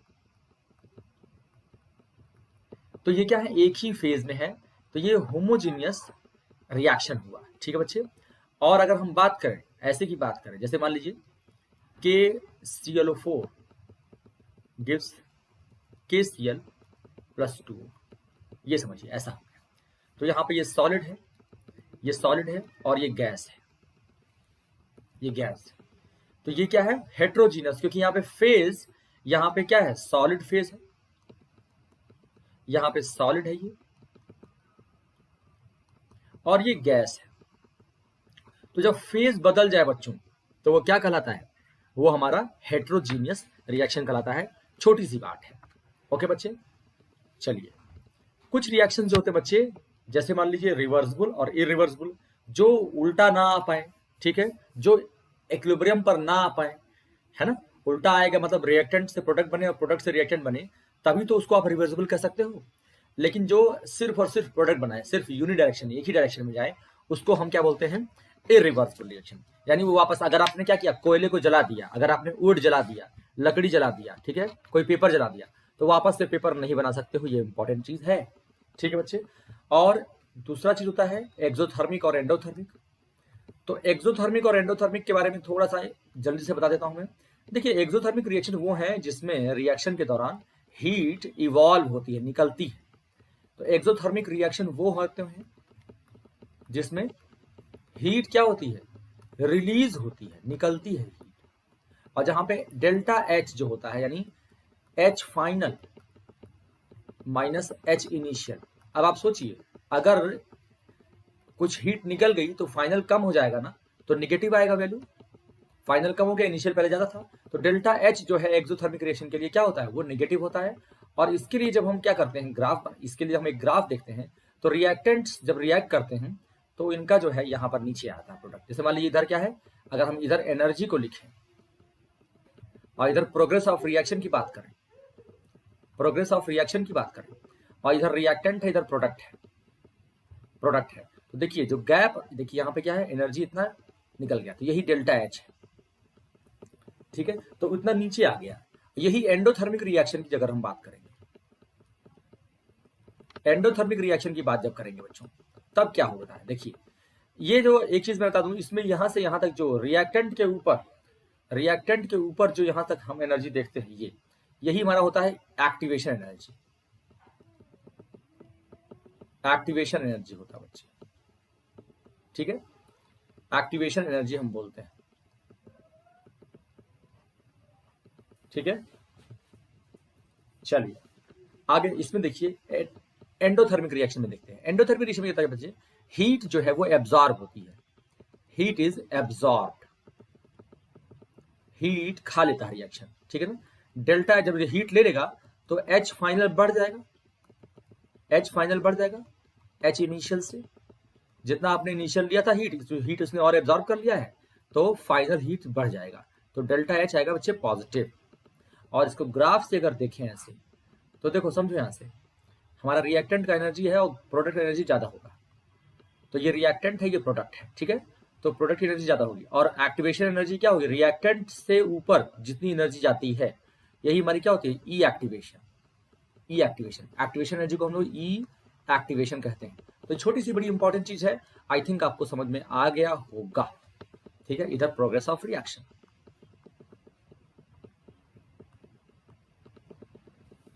तो ये क्या है, एक ही फेज में है, तो ये होमोजीनियस रिएक्शन हुआ, ठीक है बच्चे। और अगर हम बात करें, ऐसे की बात करें, जैसे मान लीजिए KClO4 gives KCl + 2, ये समझिए ऐसा हो गया। तो यहां पे ये सॉलिड है, ये सॉलिड है और ये गैस है, ये गैस है। तो ये क्या है, हेट्रोजीनस, क्योंकि यहाँ पे फेज, यहाँ पे क्या है, सॉलिड फेज है, यहाँ पे सॉलिड है ये, और ये गैस है। तो जब फेज बदल जाए बच्चों, तो वो क्या कहलाता है, वो हमारा हेट्रोजीनियस रिएक्शन कहलाता है। छोटी सी बात है, ओके बच्चे। चलिए, कुछ रिएक्शन जो होते हैं बच्चे, जैसे मान लीजिए रिवर्सिबल और इरिवर्सिबल, जो उल्टा ना आ पाए, ठीक है, जो इक्विलिब्रियम पर ना आ पाए, है ना, उल्टा आएगा मतलब रिएक्टेंट से प्रोडक्ट बने और प्रोडक्ट से रिएक्टेंट बने, तभी तो उसको आप रिवर्सिबल कह सकते हो। लेकिन जो सिर्फ और सिर्फ प्रोडक्ट बनाए, सिर्फ यूनिडायरेक्शन, एक ही डायरेक्शन में जाए, उसको हम क्या बोलते हैं, इरिवर्सिबल रिएक्शन। यानी वो वापस, अगर आपने क्या किया, कोयले को जला दिया, अगर आपने वुड जला दिया, लकड़ी जला दिया, ठीक है, कोई पेपर जला दिया, तो वापस से पेपर नहीं बना सकते हो, ये इंपॉर्टेंट चीज है, ठीक है बच्चे। और दूसरा चीज होता है एक्सोथर्मिक और एंडोथर्मिक। तो एक्सोथर्मिक और एंडोथर्मिक के बारे में थोड़ा सा जल्दी से बता देता हूं मैं। देखिए, एक्सोथर्मिक रिएक्शन वो है जिसमें रिएक्शन के दौरान हीट इवॉल्व होती है, निकलती है। तो एक्सोथर्मिक रिएक्शन वो होते हैं जिसमें हीट क्या होती है, रिलीज होती है, निकलती है हीट। और जहां पे डेल्टा एच जो होता है, यानी H final minus H initial. अब आप सोचिए, अगर कुछ हीट निकल गई तो फाइनल कम हो जाएगा ना, तो निगेटिव आएगा वैल्यू, फाइनल कम हो गया, इनिशियल पहले ज्यादा था। तो डेल्टा एच जो है एक्सोथर्मिक रिएक्शन के लिए क्या होता है, वो नेगेटिव होता है। और इसके लिए जब हम क्या करते हैं, ग्राफ, इसके लिए हम एक ग्राफ देखते हैं, तो रिएक्टेंट्स जब रिएक्ट करते हैं तो इनका जो है यहाँ पर नीचे आता है प्रोडक्ट। जैसे मान लीजिए इधर क्या है, अगर हम इधर एनर्जी को लिखें और इधर प्रोग्रेस ऑफ रिएक्शन की बात करें, प्रोग्रेस ऑफ रिएक्शन की बात करें, और इधर रिएक्टेंट है, इधर प्रोडक्ट है, प्रोडक्ट है, तो देखिए जो गैप, देखिए यहाँ पे क्या है, एनर्जी इतना निकल गया, तो यही डेल्टा एच है, ठीक है, तो इतना नीचे आ गया। यही एंडोथर्मिक रिएक्शन की अगर हम बात करेंगे, एंडोथर्मिक रिएक्शन की बात जब करेंगे बच्चों, तब क्या होता है, देखिए ये जो एक चीज मैं बता दूं, इसमें यहां से यहां तक जो रिएक्टेंट के ऊपर, रिएक्टेंट के ऊपर जो यहां तक हम एनर्जी देखते हैं, ये यही हमारा होता है एक्टिवेशन एनर्जी, एक्टिवेशन एनर्जी होता है बच्चे, ठीक है, एक्टिवेशन एनर्जी हम बोलते हैं, ठीक है। चलिए आगे इसमें देखिए, एंडोथर्मिक रिएक्शन में देखते हैं। एंडोथर्मिक रिएक्शन में क्या बच्चे, हीट जो है वो एब्जॉर्ब होती है, हीट इज एब्जॉर्ब्ड, हीट खा लेता है रिएक्शन, ठीक है ना। डेल्टा जब हीट ले लेगा तो एच फाइनल बढ़ जाएगा, एच फाइनल बढ़ जाएगा एच इनिशियल से, जितना आपने इनिशियल लिया था हीट उसने और एब्जॉर्ब कर लिया है, तो फाइनल हीट बढ़ जाएगा, तो डेल्टा एच आएगा बच्चे पॉजिटिव। और इसको ग्राफ से अगर देखें ऐसे, तो देखो समझो, यहां से हमारा रिएक्टेंट का एनर्जी है और प्रोडक्ट एनर्जी ज्यादा होगा, तो ये रिएक्टेंट है, ये प्रोडक्ट है, ठीक है, तो प्रोडक्ट की एनर्जी ज्यादा होगी। और एक्टिवेशन एनर्जी क्या होगी, रिएक्टेंट से ऊपर जितनी एनर्जी जाती है, यही हमारी क्या होती है, ई एक्टिवेशन, ई एक्टिवेशन, एक्टिवेशन एनर्जी को हम लोग ई एक्टिवेशन कहते हैं। तो छोटी सी बड़ी इंपॉर्टेंट चीज है, आई थिंक आपको समझ में आ गया होगा, ठीक है। इधर प्रोग्रेस ऑफ रिएक्शन,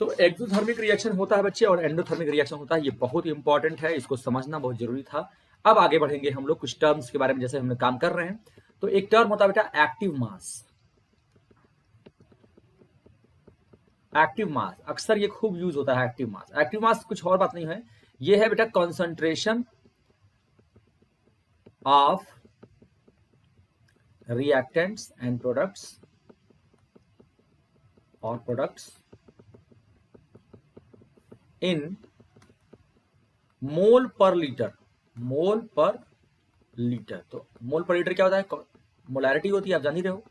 तो एक्सोथर्मिक रिएक्शन होता है बच्चे और एंडोथर्मिक रिएक्शन होता है, ये बहुत इंपॉर्टेंट है, इसको समझना बहुत जरूरी था। अब आगे बढ़ेंगे हम लोग कुछ टर्म्स के बारे में, जैसे हमने काम कर रहे हैं। तो एक टर्म होता है बेटा एक्टिव मास, एक्टिव मास अक्सर ये खूब यूज होता है, एक्टिव मास। एक्टिव मास कुछ और बात नहीं है, ये है बेटा concentration of reactants and products और प्रोडक्ट्स इन मोल पर लीटर, मोल पर लीटर। तो मोल पर लीटर क्या होता है, मोलैरिटी होती है, आप जान ही रहे हो,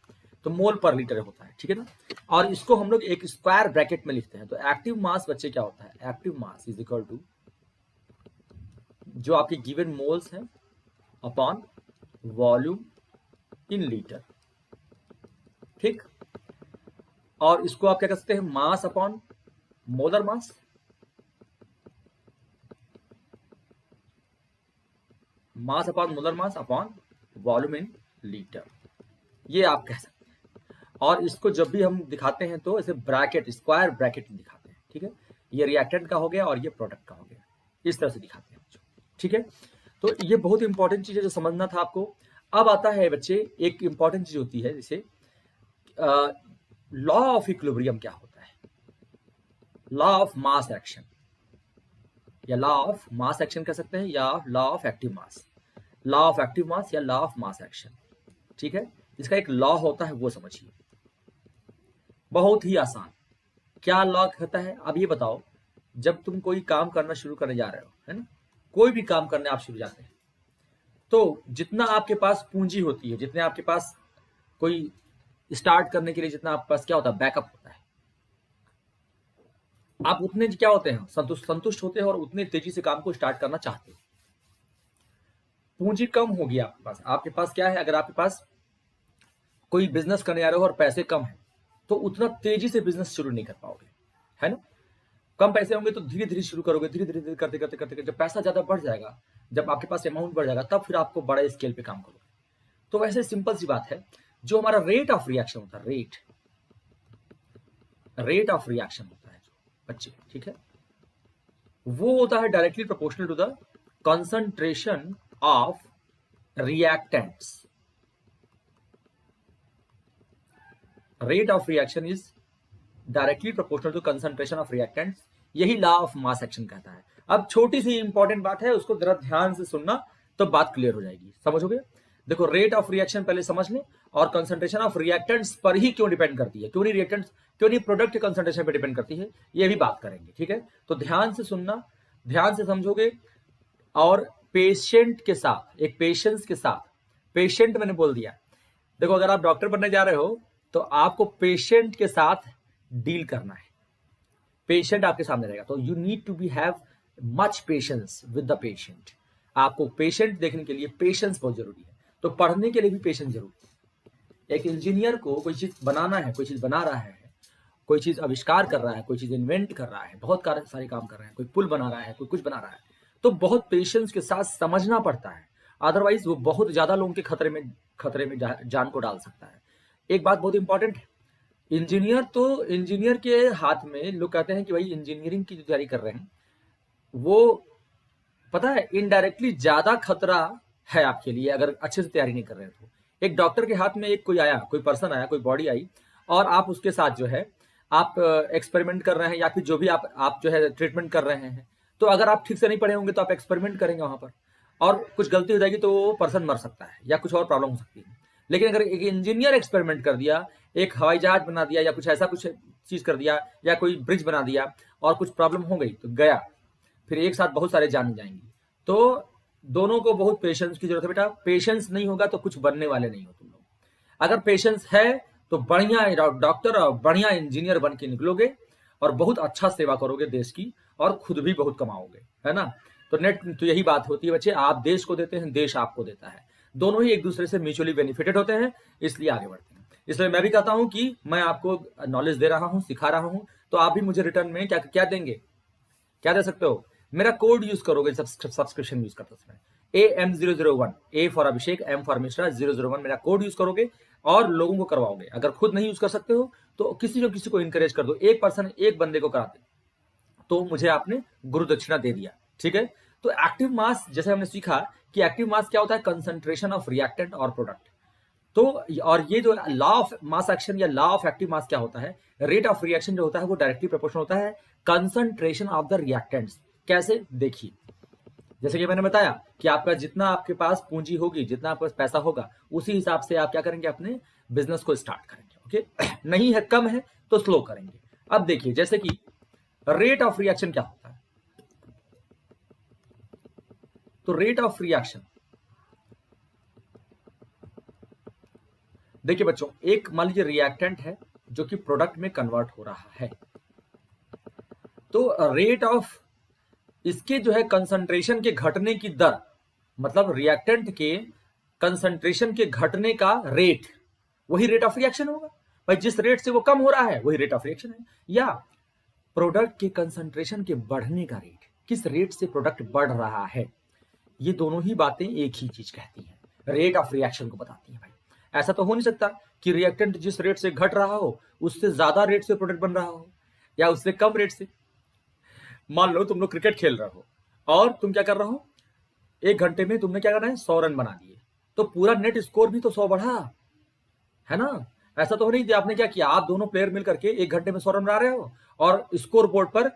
तो मोल पर लीटर होता है, ठीक है ना। और इसको हम लोग एक स्क्वायर ब्रैकेट में लिखते हैं। तो एक्टिव मास बच्चे क्या होता है, active mass is equal to जो आपके गिवन मोल्स हैं अपॉन वॉल्यूम इन लीटर, ठीक। और इसको आप क्या कर सकते हैं, mass upon molar mass, mass upon molar mass upon volume in litre, ये आप कह सकते हैं। और इसको जब भी हम दिखाते हैं तो ऐसे ब्रैकेट, स्क्वायर ब्रैकेट दिखाते हैं, ठीक है। ये रिएक्टेंट का हो गया और ये प्रोडक्ट का हो गया, इस तरह से दिखाते हैं, ठीक है। तो ये बहुत इंपॉर्टेंट चीज है जो समझना था आपको। अब आता है बच्चे एक इंपॉर्टेंट चीज होती है, जैसे लॉ ऑफ इक्विलिब्रियम क्या होता है, लॉ ऑफ मास एक्शन या लॉ ऑफ मास एक्शन कह सकते हैं, या law of active mass, law of active मास या लॉ ऑफ मास एक्शन। ठीक है, इसका एक लॉ होता है, वो समझिए, बहुत ही आसान। क्या लॉ कहता है, अब ये बताओ, जब तुम कोई काम करना शुरू करने जा रहे हो, है ना, कोई भी काम करने आप शुरू जाते हैं, तो जितना आपके पास पूंजी होती है, जितने आपके पास कोई स्टार्ट करने के लिए जितना आपके पास क्या होता है, बैकअप होता है, आप उतने क्या होते हैं, संतुष्ट होते हैं और उतने तेजी से काम को स्टार्ट करना चाहते हैं। पूंजी कम होगी आपके पास क्या है, अगर आपके पास कोई बिजनेस करने जा रहे हो और पैसे कम है, तो उतना तेजी से बिजनेस शुरू नहीं कर पाओगे, है ना। कम पैसे होंगे तो धीरे धीरे शुरू करोगे, धीरे धीरे करते करते करते जब पैसा ज्यादा बढ़ जाएगा, जब आपके पास अमाउंट बढ़ जाएगा, तब फिर आपको बड़े स्केल पे काम करोगे। तो वैसे सिंपल सी बात है, जो हमारा रेट ऑफ रिएक्शन होता है, रेट ऑफ रिएक्शन होता है जो बच्चे, ठीक है, वो होता है directly proportional to the concentration of reactants. Rate of reaction is directly proportional to concentration of reactants, यही लॉ ऑफ मास एक्शन कहता है। अब छोटी सी इंपॉर्टेंट बात है, उसको जरा ध्यान से सुनना तो बात क्लियर हो जाएगी, समझोगे। देखो, रेट ऑफ रिएक्शन पहले समझ लें, और कंसंट्रेशन ऑफ रिएक्टेंट्स पर ही क्यों डिपेंड करती है, क्यों नहीं प्रोडक्ट के कंसंट्रेशन पर डिपेंड करती है, ये भी बात करेंगे। ठीक है, तो ध्यान से सुनना, ध्यान से समझोगे, और पेशेंट के साथ, एक पेशेंस के साथ, पेशेंट मैंने बोल दिया, देखो अगर आप डॉक्टर बनने जा रहे हो तो आपको पेशेंट के साथ डील करना है, पेशेंट आपके सामने रहेगा, तो you need to be have much patience with the patient. आपको पेशेंट देखने के लिए पेशेंस बहुत जरूरी है, तो पढ़ने के लिए भी पेशेंस जरूरी है। एक इंजीनियर को कोई चीज बनाना है, कोई चीज बना रहा है, कोई चीज आविष्कार कर रहा है, कोई चीज इन्वेंट कर रहा है, बहुत सारे काम कर रहे हैं, कोई पुल बना रहा है, कोई कुछ बना रहा है, तो बहुत पेशेंस के साथ समझना पड़ता है, अदरवाइज वो बहुत ज्यादा लोगों के खतरे में जान को डाल सकता है। एक बात बहुत इंपॉर्टेंट है, इंजीनियर के हाथ में, लोग कहते हैं कि भाई इंजीनियरिंग की जो तैयारी कर रहे हैं वो, पता है, इनडायरेक्टली ज्यादा खतरा है आपके लिए अगर अच्छे से तैयारी नहीं कर रहे हैं तो। एक डॉक्टर के हाथ में एक कोई पर्सन आया, कोई बॉडी आई, और आप उसके साथ जो है आप एक्सपेरिमेंट कर रहे हैं, या फिर जो भी आप जो है ट्रीटमेंट कर रहे हैं, तो अगर आप ठीक से नहीं पढ़े होंगे तो आप एक्सपेरिमेंट करेंगे वहां पर, और कुछ गलती हो जाएगी तो वो पर्सन मर सकता है या कुछ और प्रॉब्लम हो सकती है। लेकिन अगर एक इंजीनियर एक्सपेरिमेंट कर दिया, एक हवाई जहाज बना दिया, या कुछ चीज कर दिया, या कोई ब्रिज बना दिया, और कुछ प्रॉब्लम हो गई तो गया, फिर एक साथ बहुत सारे जान जाएंगे। तो दोनों को बहुत पेशेंस की जरूरत है बेटा, पेशेंस नहीं होगा तो कुछ बनने वाले नहीं हो तुम लोग। अगर पेशेंस है तो बढ़िया डॉक्टर और बढ़िया इंजीनियर बन के निकलोगे, और बहुत अच्छा सेवा करोगे देश की, और खुद भी बहुत कमाओगे, है ना। तो यही बात होती है बच्चे, आप देश को देते हैं, देश आपको देता है, दोनों ही एक दूसरे से म्यूचुअली बेनिफिटेड होते हैं, इसलिए आगे बढ़ते हैं। इसलिए मैं भी कहता हूं कि मैं आपको नॉलेज दे रहा हूं, सिखा रहा हूं, तो आप भी मुझे रिटर्न में क्या क्या देंगे, क्या दे सकते हो, मेरा कोड यूज करोगे सब्सक्रिप्शन यूज करते समय, AM001, A for Abhishek, M for Mishra, 001 मेरा कोड यूज करोगे और लोगों को करवाओगे। अगर खुद नहीं यूज कर सकते हो तो किसी को इंकरेज कर दो, एक बंदे को कराते, तो मुझे आपने गुरु दक्षिणा दे दिया। ठीक है, तो एक्टिव मास, जैसे हमने सीखा कि एक्टिव मास क्या होता है, कंसंट्रेशन ऑफ रिएक्टेंट और प्रोडक्ट। तो और ये जो लॉ ऑफ मास एक्शन या लॉ ऑफ एक्टिव मास क्या होता है, रेट ऑफ रिएक्शन जो होता है वो डायरेक्टली प्रोपोर्शनल होता है कंसंट्रेशन ऑफ द रिएक्टेंट्स। कैसे, देखिए, जैसे कि मैंने बताया कि जितना आपके पास पूंजी होगी, जितना आपके पास पैसा होगा, उसी हिसाब से आप क्या करेंगे, अपने बिजनेस को स्टार्ट करेंगे। ओके, नहीं है, कम है तो स्लो करेंगे। अब देखिए, जैसे कि रेट ऑफ रिएक्शन क्या होता है, तो रेट ऑफ रिएक्शन, देखिए बच्चों, एक मान लीजिए रिएक्टेंट है जो कि प्रोडक्ट में कन्वर्ट हो रहा है, तो रेट ऑफ इसके जो है कंसंट्रेशन के घटने की दर, मतलब रिएक्टेंट के कंसंट्रेशन के घटने का रेट, वही रेट ऑफ रिएक्शन होगा भाई। जिस रेट से वो कम हो रहा है वही रेट ऑफ रिएक्शन है। या प्रोडक्ट के कंसंट्रेशन के बढ़ने का रेट, किस रेट से प्रोडक्ट बढ़ रहा है, ये दोनों ही बातें एक ही चीज कहती हैं, रेट ऑफ रिएक्शन को बताती है भाई। ऐसा तो हो नहीं सकता कि रिएक्टेंट जिस रेट से घट रहा हो उससे ज्यादा रेट से प्रोडक्ट बन रहा हो, या उससे कम रेट से। मान लो तुम लोग क्रिकेट खेल रहे हो और तुम क्या कर रहे हो, 1 घंटे में तुमने क्या करना है, 100 रन बना दिए, तो पूरा नेट स्कोर भी तो 100 बढ़ा, है ना। ऐसा तो नहीं दिया, आपने क्या किया, आप दोनों प्लेयर मिल करके 1 घंटे में 100 रन बना रहे हो और स्कोर बोर्ड पर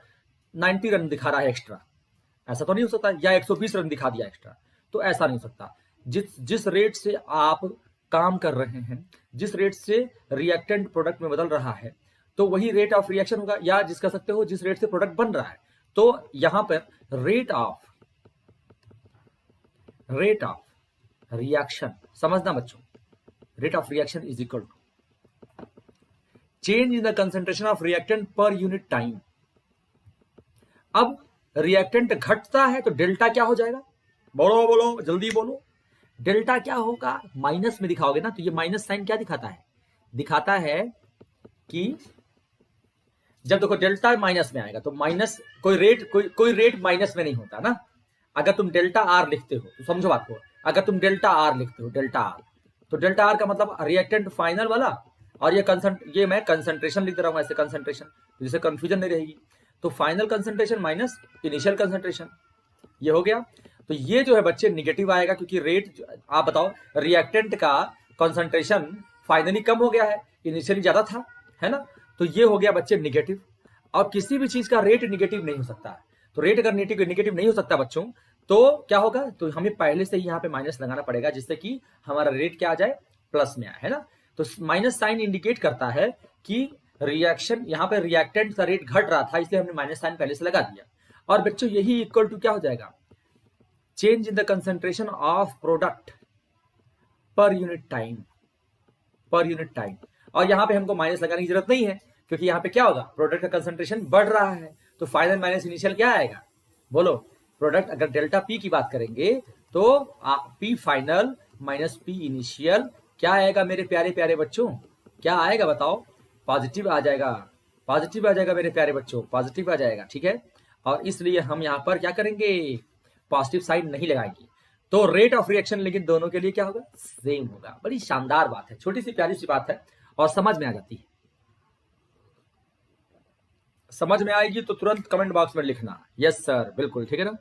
90 रन दिखा रहा है एक्स्ट्रा। ऐसा तो नहीं हो सकता, या 120 रन दिखा दिया एक्स्ट्रा, तो ऐसा नहीं हो सकता। जिस रेट से आप काम कर रहे हैं, जिस रेट से रिएक्टेंट प्रोडक्ट में बदल रहा है, तो वही रेट ऑफ रिएक्शन होगा, या जिस कह सकते हो जिस रेट से प्रोडक्ट बन रहा है। तो यहां पर रेट ऑफ रिएक्शन, समझना बच्चों, rate of reaction is equal to change in the concentration of reactant per unit time. अब रिएक्टेंट घटता है तो डेल्टा क्या हो जाएगा, बोलो बोलो जल्दी बोलो, डेल्टा क्या होगा, माइनस में दिखाओगे ना, तो ये माइनस साइन क्या दिखाता है, दिखाता है कि जब देखो डेल्टा माइनस में आएगा तो माइनस, कोई रेट माइनस में नहीं होता ना। अगर तुम डेल्टा आर लिखते हो तो समझो बात को, अगर तुम डेल्टा आर लिखते हो, डेल्टा आर, तो डेल्टा आर का मतलब रिएक्टेंट फाइनल वाला, और ये मैं कंसंट्रेशन लिख दे रहा हूं ऐसे, कंसंट्रेशन, जिससे कंफ्यूजन नहीं रहेगी। तो final concentration minus initial concentration, ये हो गया। तो ये जो है बच्चे निगेटिव आएगा, क्योंकि रेट, आप बताओ, रिएक्टेंट का कंसंट्रेशन फाइनली कम हो गया है, इनिशियली ज्यादा था, है ना। तो ये हो गया बच्चे निगेटिव। और किसी भी चीज का रेट निगेटिव नहीं हो सकता, तो रेट अगर निगेटिव नहीं हो सकता बच्चों, तो क्या होगा, तो हमें पहले से ही यहाँ पे माइनस लगाना पड़ेगा, जिससे कि हमारा रेट क्या आ जाए, प्लस में आए, है ना। तो माइनस साइन इंडिकेट करता है कि रिएक्शन, यहाँ पे रिएक्टेंट का रेट घट रहा था, इसलिए हमने माइनस साइन पहले से लगा दिया। और बच्चों यही इक्वल टू क्या हो जाएगा, change in the concentration of product पर यूनिट टाइम, और यहां पे हमको माइनस लगाने की जरूरत नहीं है, क्योंकि यहाँ पे क्या होगा, प्रोडक्ट का कंसंट्रेशन बढ़ रहा है, तो फाइनल माइनस इनिशियल क्या आएगा, बोलो। प्रोडक्ट, अगर डेल्टा पी की बात करेंगे तो P final minus P initial क्या आएगा मेरे प्यारे प्यारे बच्चों, क्या आएगा बताओ, पॉजिटिव आ जाएगा, पॉजिटिव आ जाएगा मेरे प्यारे बच्चों, पॉजिटिव आ जाएगा, ठीक है। और इसलिए हम यहाँ पर क्या करेंगे, पॉजिटिव साइन नहीं लगाएंगे। तो रेट ऑफ रिएक्शन लेकिन दोनों के लिए क्या होगा, सेम होगा। बड़ी शानदार बात है, छोटी सी प्यारी सी बात है, और समझ में आ जाती है। समझ में आएगी तो तुरंत कमेंट बॉक्स में लिखना यस सर, बिल्कुल ठीक है ना,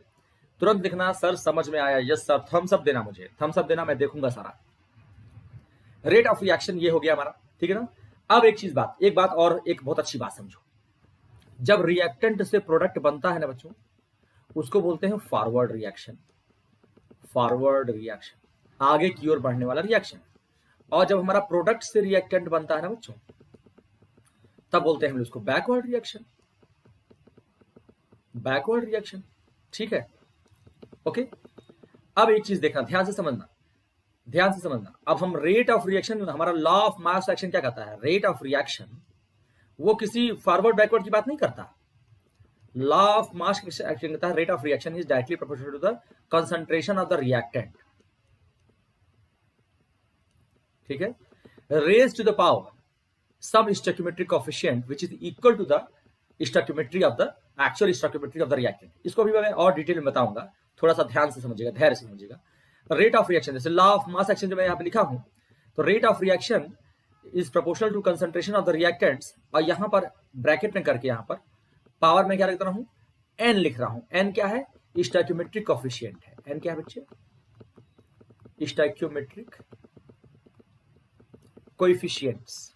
तुरंत लिखना सर समझ में आया, यस सर, थम्स अप देना, मुझे थम्स अप देना, मैं देखूंगा सारा। रेट ऑफ रिएक्शन ये हो गया हमारा, ठीक है ना। अब एक बात और एक बहुत अच्छी बात समझो, जब रिएक्टेंट से प्रोडक्ट बनता है ना बच्चों, उसको बोलते हैं फॉरवर्ड रिएक्शन, आगे की ओर बढ़ने वाला रिएक्शन। और जब हमारा प्रोडक्ट से रिएक्टेंट बनता है ना बच्चों, तब बोलते हैं हम उसको बैकवर्ड रिएक्शन, ठीक है, ओके। अब एक चीज देखना, ध्यान से समझना। अब हम रेट ऑफ रिएक्शन, हमारा लॉ ऑफ मास एक्शन क्या कहता है, रेट ऑफ रिएक्शन वो किसी फॉरवर्ड बैकवर्ड की बात नहीं करता। लॉ ऑफ मास एक्शन कहता है rate of reaction is directly proportional to the concentration of the reactant, ठीक है, raise to the power some stoichiometric coefficient which is equal to the stoichiometry of the actual stoichiometry of the reactant. इसको भी मैं और detail में बताऊंगा, थोड़ा सा ध्यान से समझिएगा, धैर्य से समझिएगा। रेट ऑफ रिएक्शन, जैसे लॉ ऑफ मास एक्शन जो मैं यहाँ पे लिखा हूं, तो rate of reaction is proportional to concentration of the reactants, और यहां पर ब्रैकेट में करके यहां पर पावर में क्या लिख रहा हूं, एन लिख रहा हूं। एन क्या है, स्टोइकियोमेट्रिक कोएफिशिएंट है। एन क्या है बच्चे, स्टोइकियोमेट्रिक कोएफिशिएंट्स।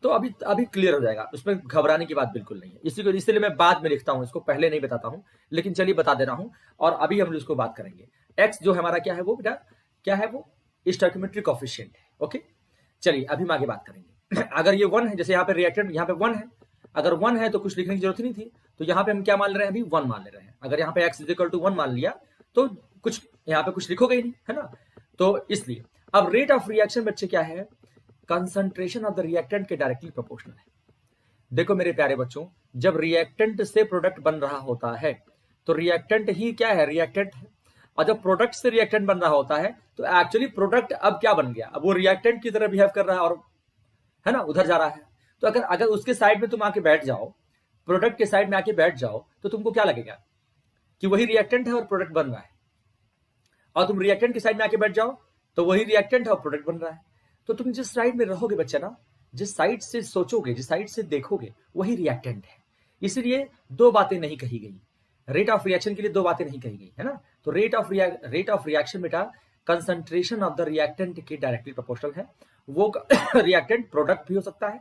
तो अभी क्लियर हो जाएगा, उसमें घबराने की बात बिल्कुल नहीं है। इसलिए मैं बाद में लिखता हूं, इसको पहले नहीं बताता हूं, लेकिन चलिए बता दे रहा हूं। और अभी हम इसको बात करेंगे। एक्स जो हमारा क्या है, वो बेटा क्या है, वो स्टोइकियोमेट्रिक कोएफिशिएंट है, ओके। चलिए अभी हम आगे बात करेंगे। अगर ये 1 है, जैसे यहाँ पे रिएक्टेंट यहाँ पे 1 है, अगर 1 है तो कुछ लिखने की जरूरत नहीं थी, तो यहाँ पे हम क्या मान ले रहे हैं, अभी 1 मान ले रहे हैं। अगर यहाँ पे एक्स इज इक्वल टू 1 मान लिया तो कुछ यहाँ पे कुछ लिखोगे ही नहीं, है ना। तो इसलिए अब रेट ऑफ रिएक्शन बच्चे क्या है, कंसंट्रेशन ऑफ द रिएक्टेंट के डायरेक्टली प्रोपोर्शनल है। देखो मेरे प्यारे बच्चों, जब रिएक्टेंट से प्रोडक्ट बन रहा होता है तो रिएक्टेंट ही क्या है, रिएक्टेंट है। और जब प्रोडक्ट से रिएक्टेंट बन रहा होता है तो एक्चुअली प्रोडक्ट अब क्या बन गया, अब वो रिएक्टेंट की तरह बिहेव कर रहा है, और है ना, उधर जा रहा है। तो अगर उसके साइड में तुम आके बैठ जाओ, प्रोडक्ट के साइड में आके बैठ जाओ, तो तुमको क्या लगेगा कि वही रिएक्टेंट है और प्रोडक्ट बन रहा है। और तुम रिएक्टेंट के साइड में आके बैठ जाओ तो वही रिएक्टेंट है और प्रोडक्ट बन रहा है। तो तुम जिस साइड में रहोगे बच्चा ना, जिस साइड से सोचोगे, जिस साइड से देखोगे, वही रिएक्टेंट है। इसलिए दो बातें नहीं कही गई, रेट ऑफ रिएक्शन के लिए दो बातें नहीं कही गई, है ना। तो रेट ऑफ रिएक्शन बेटा कंसंट्रेशन ऑफ द रिएक्टेंट के डायरेक्टली प्रोपोर्शनल है। वो रिएक्टेंट प्रोडक्ट भी हो सकता है।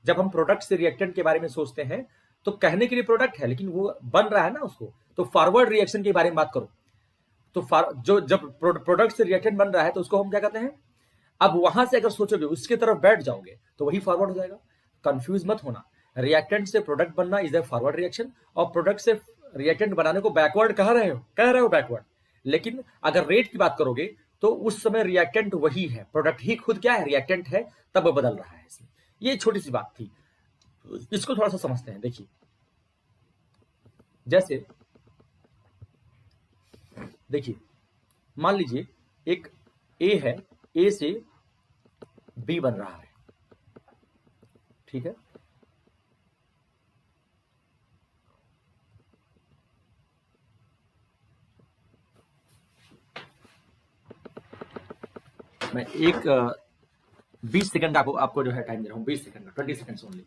जब हम प्रोडक्ट से रिएक्टेंट के बारे में सोचते हैं तो कहने के लिए प्रोडक्ट है, लेकिन वो बन रहा है ना उसको, तो फॉरवर्ड रिएक्शन के बारे में बात करो तो जो जब प्रोडक्ट से रिएक्टेंट बन रहा है तो उसको हम क्या कहते हैं। अब वहां से अगर सोचोगे उसकी तरफ बैठ जाओगे तो वही फॉरवर्ड हो जाएगा। कंफ्यूज मत होना, रिएक्टेंट से प्रोडक्ट बनना इज ए फॉरवर्ड रिएक्शन, और प्रोडक्ट से रिएक्टेंट बनाने को बैकवर्ड कह रहे हो बैकवर्ड। लेकिन अगर रेट की बात करोगे तो उस समय रिएक्टेंट वही है, प्रोडक्ट ही खुद क्या है, रिएक्टेंट है, तब बदल रहा है इसमें। ये छोटी सी बात थी, इसको थोड़ा सा समझते हैं। देखिए जैसे देखिए मान लीजिए एक ए है, ए से बी बन रहा है, ठीक है। मैं एक 20 सेकंड आपको जो है टाइम दे रहा हूं, 20 सेकंड, 20 सेकंड ओनली।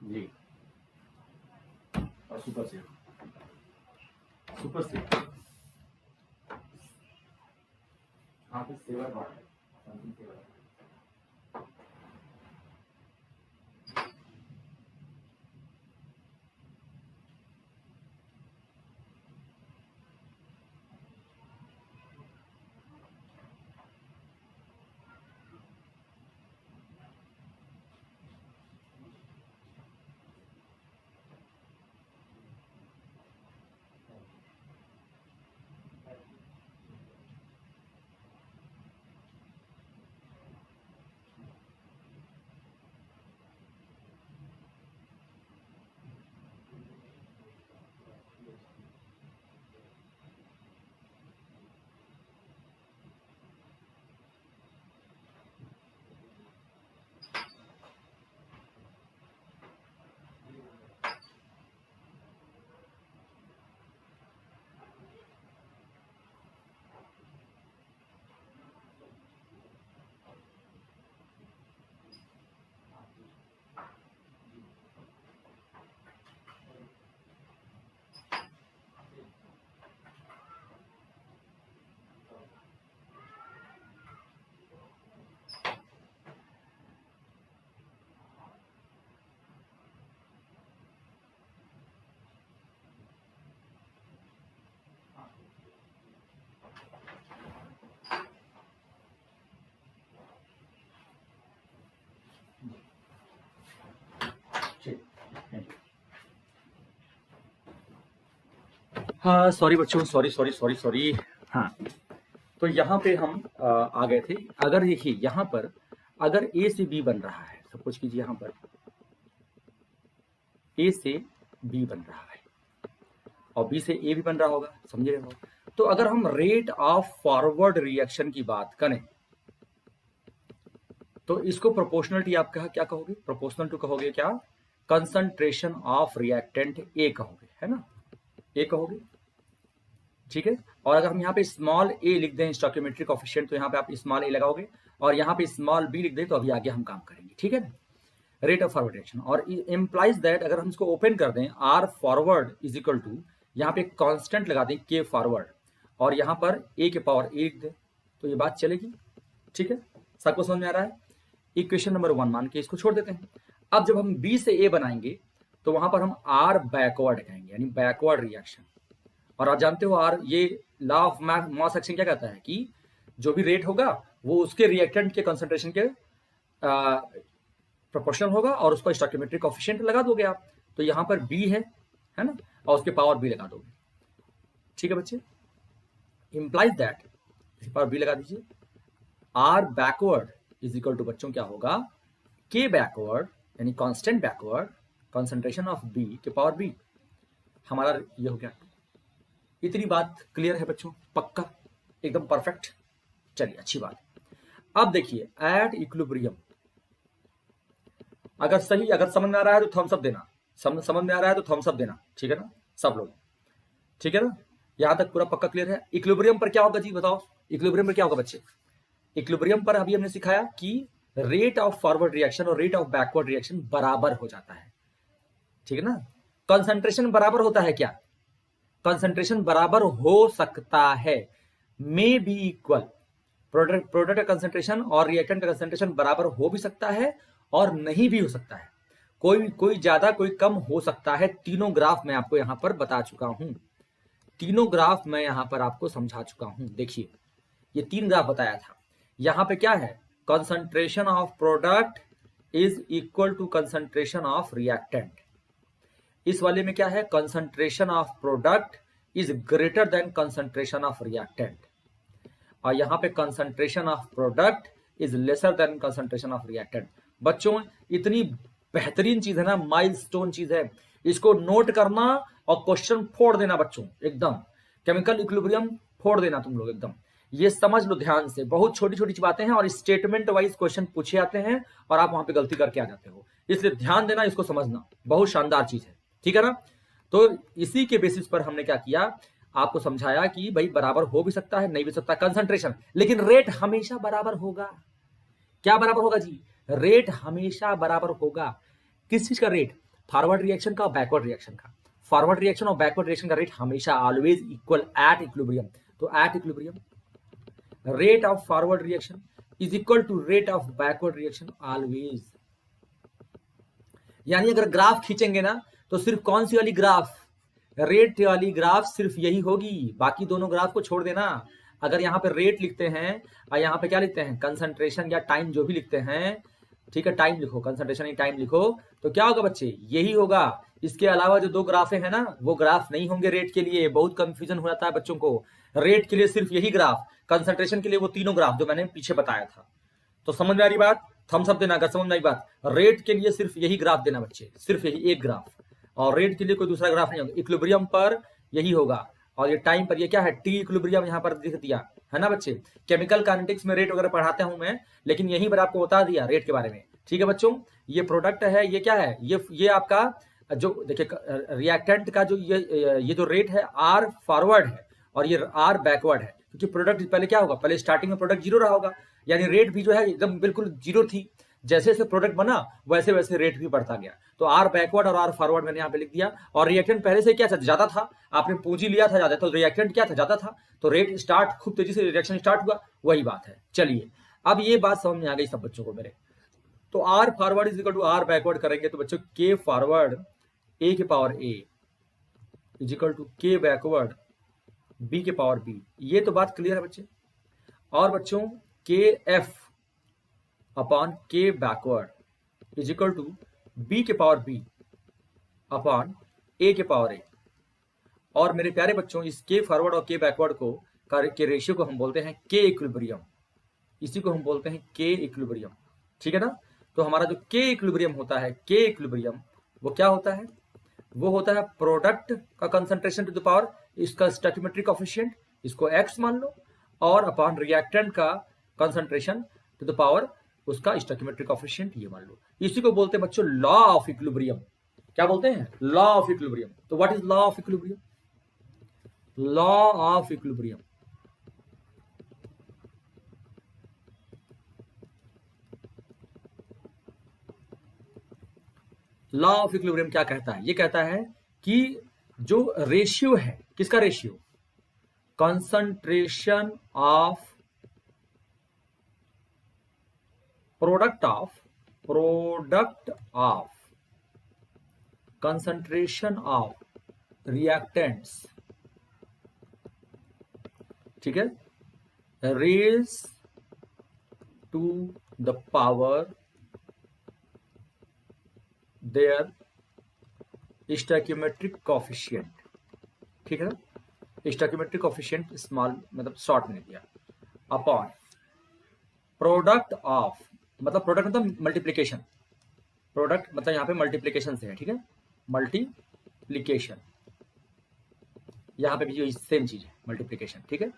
जी, और सुपर से हाँ पे सेवर बात है, समथिंग सेवर। हाँ सॉरी बच्चों, सॉरी। हाँ तो यहाँ पे हम आ गए थे। अगर देखिए यहाँ पर अगर ए से बी बन रहा है, सपोज कीजिए यहाँ पर ए से बी बन रहा है और बी से ए भी बन रहा होगा, समझ रहे हो। तो अगर हम रेट ऑफ फॉरवर्ड रिएक्शन की बात करें तो इसको प्रोपोर्शनलिटी आप क्या कहोगे, प्रोपोर्शनल टू कहोगे, क्या कंसंट्रेशन ऑफ रिएक्टेंट ए कहोगे, है ना, ए कहोगे, ठीक है। और अगर हम यहाँ पे स्मॉल ए लिख दें स्टोइकियोमेट्रिक कोएफिशिएंट, तो यहाँ पे आप स्मॉल ए लगाओगे, और यहाँ पे स्मॉल बी लिख दें तो अभी आगे हम काम करेंगे, ठीक है ना। रेट ऑफ फॉरवर्ड रिएक्शन, और इम्प्लाइज दैट अगर हम इसको ओपन कर दें, R forward is equal to, यहाँ पे कांस्टेंट लगा दें के फॉरवर्ड, और यहाँ पर a के पावर 8 दे, तो ये बात चलेगी। ठीक है, सबको समझ में आ रहा है। इक्वेशन नंबर 1 मान के इसको छोड़ देते हैं। अब जब हम b से a बनाएंगे तो वहां पर हम r बैकवर्ड कहेंगे, यानी बैकवर्ड रिएक्शन। और आप जानते हो r, ये लॉ ऑफ मास एक्शन क्या कहता है कि जो भी रेट होगा वो उसके रिएक्टेंट के कंसंट्रेशन के प्रोपोर्शनल होगा, और उसका स्टोइकियोमेट्रिक कोएफिशिएंट लगा दोगे आप। तो यहाँ पर b है ना, और उसके पावर b लगा दोगे। ठीक है बच्चे, इंप्लाइज दैट पावर b लगा दीजिए, r backward is equal to बच्चों क्या होगा, k बैकवर्ड यानी constant backward concentration of b के पावर b। हमारा ये हो गया। इतनी बात क्लियर है बच्चों, पक्का एकदम परफेक्ट। चलिए अच्छी बात। अब देखिए एट इक्विलिब्रियम, अगर समझ में आ रहा है तो थम्स अप देना, समझ में आ रहा है तो थम्स अप देना। ठीक है ना सब लोग, ठीक है ना, यहां तक पूरा पक्का क्लियर है। इक्विलिब्रियम पर क्या होगा जी, बताओ इक्विलिब्रियम पर क्या होगा बच्चे। इक्विलिब्रियम पर अभी हमने सिखाया कि रेट ऑफ फॉरवर्ड रिएक्शन और रेट ऑफ बैकवर्ड रिएक्शन बराबर हो जाता है। ठीक है ना, कंसंट्रेशन बराबर होता है क्या, कंसंट्रेशन बराबर हो सकता है, मे बी इक्वल। प्रोडक्ट का कंसंट्रेशन और रिएक्टेंट का कंसंट्रेशन बराबर हो भी सकता है और नहीं भी हो सकता है, कोई ज्यादा कोई कम हो सकता है। तीनों ग्राफ मैं आपको यहां पर बता चुका हूं, तीनों ग्राफ मैं यहां पर आपको समझा चुका हूं। देखिए ये 3 ग्राफ बताया था। यहां पे क्या है, concentration of product is equal to concentration of reactant. इस वाले में क्या है, concentration of product is greater than concentration of reactant, और यहां पे concentration of product is lesser than concentration of reactant. बच्चों इतनी बेहतरीन चीज है ना, माइलस्टोन चीज है, इसको नोट करना और क्वेश्चन फोड़ देना बच्चों, एकदम केमिकल इक्विलिब्रियम फोड़ देना तुम लोग एकदम। ये समझ लो ध्यान से, बहुत छोटी छोटी बातें हैं और स्टेटमेंट वाइज क्वेश्चन पूछे जाते हैं और आप वहां पे गलती करके आ जाते हो, इसलिए ध्यान देना, इसको समझना, बहुत शानदार चीज है। ठीक है ना, तो इसी के बेसिस पर हमने क्या किया, आपको समझाया कि भाई बराबर हो भी सकता है, नहीं भी सकता कंसंट्रेशन, लेकिन रेट हमेशा बराबर होगा। क्या बराबर होगा जी, रेट हमेशा बराबर होगा। किस चीज का रेट, फॉरवर्ड रिएक्शन का और बैकवर्ड रिएक्शन का। फॉरवर्ड रिएक्शन और बैकवर्ड रिएक्शन का रेट हमेशा ऑलवेज इक्वल एट इक्विलिब्रियम। तो at equilibrium rate of forward reaction is equal to rate of backward reaction always. यानी अगर ग्राफ खींचेंगे ना तो सिर्फ कौन सी वाली ग्राफ, रेट वाली ग्राफ सिर्फ यही होगी, बाकी दोनों ग्राफ को छोड़ देना। अगर यहाँ पे रेट लिखते हैं और यहाँ पे क्या लिखते हैं, कंसंट्रेशन या टाइम जो भी लिखते हैं, ठीक है टाइम लिखो, कंसंट्रेशन या टाइम लिखो, तो क्या होगा बच्चे, यही होगा। इसके अलावा जो 2 ग्राफे हैं ना वो ग्राफ नहीं होंगे रेट के लिए, बहुत कंफ्यूजन हो जाता है बच्चों को। रेट के लिए सिर्फ यही ग्राफ, कंसंट्रेशन के लिए वो तीनों ग्राफ जो मैंने पीछे बताया था। तो समझ में आ रही बात, थम्स अप देना अगर समझ में आई बात। रेट के लिए सिर्फ यही ग्राफ देना बच्चे, सिर्फ यही एक ग्राफ, और रेट के लिए कोई दूसरा ग्राफ नहीं होगा। इक्विलिब्रियम पर यही होगा, और ये टाइम पर ये क्या है, टी इक्विलिब्रियम यहाँ पर दिख दिया है ना बच्चे। केमिकल काइनेटिक्स में रेट वगैरह पढ़ाता हूं मैं, लेकिन यहीं पर आपको बता दिया रेट के बारे में। ठीक है बच्चों, ये प्रोडक्ट है, ये क्या है, ये आपका जो देखिए रिएक्टेंट का जो ये जो रेट है आर फॉरवर्ड है और ये आर बैकवर्ड है, क्योंकि प्रोडक्ट पहले क्या होगा, पहले स्टार्टिंग में प्रोडक्ट 0 रहा होगा, यानी रेट भी जो है एकदम बिल्कुल 0 थी। जैसे जैसे प्रोडक्ट बना वैसे वैसे रेट भी बढ़ता गया। तो आर बैकवर्ड और आर फॉरवर्ड मैंने यहाँ पे लिख दिया, और रिएक्टेंट पहले से क्या था, ज्यादा था, आपने पूंजी लिया था ज्यादा, तो रिएक्टेंट क्या था, ज्यादा था, तो रेट स्टार्ट खूब तेजी से रिएक्शन स्टार्ट हुआ, वही बात है। चलिए अब ये बात समझ में आ गई सब बच्चों को मेरे। तो R forward is equal to R backward करेंगे तो बच्चों के फॉरवर्ड ए के power A is equal to k backward B के पावर बी। ये तो बात क्लियर है बच्चे। और बच्चों k F upon k backward is equal to B के पावर बी अपॉन ए के पावर ए। और मेरे प्यारे बच्चों इस के फॉरवर्ड और के बैकवर्ड को के रेशियो को हम बोलते हैं के इक्विलिब्रियम, इसी को हम बोलते हैं के इक्विलिब्रियम। ठीक है ना, तो हमारा जो के इक्विलिब्रियम होता है, के इक्विलिब्रियम वो क्या होता है, वो होता है प्रोडक्ट का कंसंट्रेशन टू द पावर इसका स्टोइकियोमेट्रिक कोएफिशिएंट, इसको x मान लो, और अपॉन रिएक्टेंट का कंसंट्रेशन टू द पावर उसका स्टोइकियोमेट्रिक कोएफिशिएंट ये मान लो। इसी को बोलते हैं बच्चों लॉ ऑफ इक्विलिब्रियम। क्या बोलते हैं, लॉ ऑफ इक्विलिब्रियम। तो what is law of equilibrium, law of equilibrium law of equilibrium क्या कहता है, ये कहता है कि जो रेशियो है, किसका ratio, concentration of product of concentration of reactants, ठीक है, raise to the power their stoichiometric coefficient, ठीक है ना, stoichiometric coefficient स्मॉल मतलब शॉर्ट में दिया, अपॉन प्रोडक्ट ऑफ, मतलब प्रोडक्ट मतलब मल्टीप्लीकेशन, प्रोडक्ट मतलब यहाँ पे मल्टीप्लीकेशन से है, ठीक है, मल्टीप्लीकेशन, यहाँ पे भी सेम चीज है, मल्टीप्लीकेशन, ठीक है,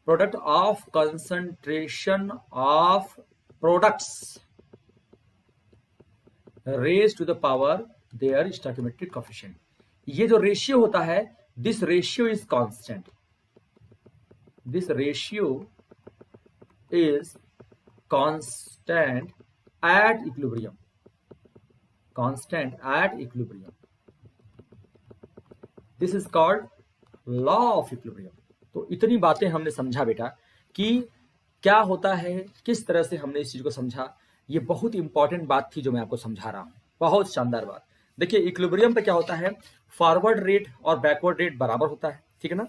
product of concentration of products raise to the power their stoichiometric coefficient. ये जो रेशियो होता है, this ratio is constant, this ratio is constant at equilibrium, constant at equilibrium, this is called law of equilibrium. तो इतनी बातें हमने समझा बेटा कि क्या होता है, किस तरह से हमने इस चीज को समझा, ये बहुत इंपॉर्टेंट बात थी जो मैं आपको समझा रहा हूं, बहुत शानदार बात। देखिए इक्विलिब्रियम पे क्या होता है, फॉरवर्ड रेट और बैकवर्ड रेट बराबर होता है, ठीक है ना,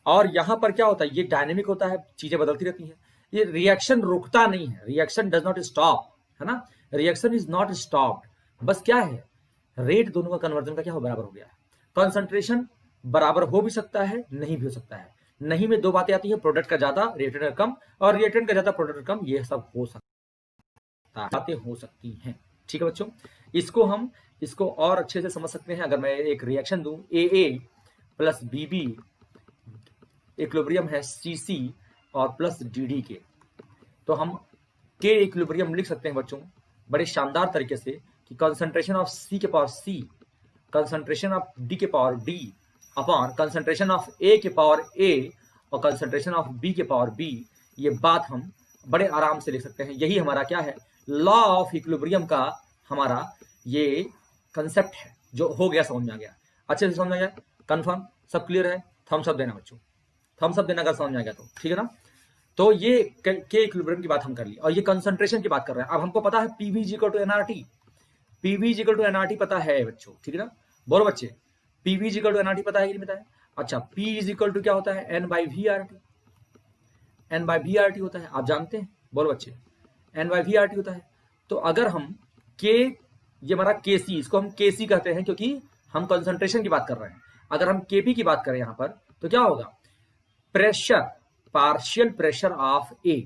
और यहां पर क्या होता है, ये डायनेमिक होता है, चीजें बदलती रहती हैं, ये रिएक्शन रुकता नहीं है, रिएक्शन डज नॉट स्टॉप, है ना, रिएक्शन इज नॉट स्टॉप्ड, बस क्या है, रेट दोनों का कन्वर्जन का क्या हो, बराबर हो गया है। कंसंट्रेशन बराबर हो भी सकता है, नहीं भी हो सकता है, नहीं में दो बातें आती है, प्रोडक्ट का ज्यादा रिएक्टेंट का कम, और रिएक्टेंट का ज्यादा प्रोडक्ट का कम, ये सब हो सकता है, बातें हो सकती हैं, ठीक है बच्चों। इसको और अच्छे से समझ सकते हैं अगर मैं एक रिएक्शन दूं, AA प्लस BB इक्विलिब्रियम है CC और प्लस DD के, तो हम K इक्विलिब्रियम लिख सकते हैं बच्चों बड़े शानदार तरीके से कि कंसंट्रेशन ऑफ C के power C, concentration of D के power D upon concentration of A के पावर A और कंसंट्रेशन ऑफ B के पावर B, ये बात हम बड़े आराम से लिख सकते हैं। यही हमारा क्या है, लॉ ऑफ इक्विलिब्रियम का हमारा ये कंसेप्ट है, जो हो गया, समझ में आ गया, अच्छे से समझ में आ गया, कंफर्म, सब क्लियर है, थम्स अप देना बच्चों, थम्स अप देना अगर समझ में आ गया तो, ठीक है ना। तो ये के इक्विलिब्रियम की बात हम कर ली, और ये कंसंट्रेशन की बात कर रहे हैं। अब हमको पता है PV equal to NRT, PV equal to NRT पता है बच्चों, ठीक है ना, बोलो बच्चे, PV इक्वल टू NRT पता है कि नहीं पता है? अच्छा, P इक्वल टू क्या होता है, N/VRT, N/VRT होता है, आप जानते हैं, बोलो बच्चे, N/VRT होता है। तो अगर हम K, ये हमारा KC, इसको हम KC कहते हैं क्योंकि हम कंसंट्रेशन की बात कर रहे हैं। अगर हम KP की बात करें यहां पर, तो क्या होगा, pressure, partial pressure of A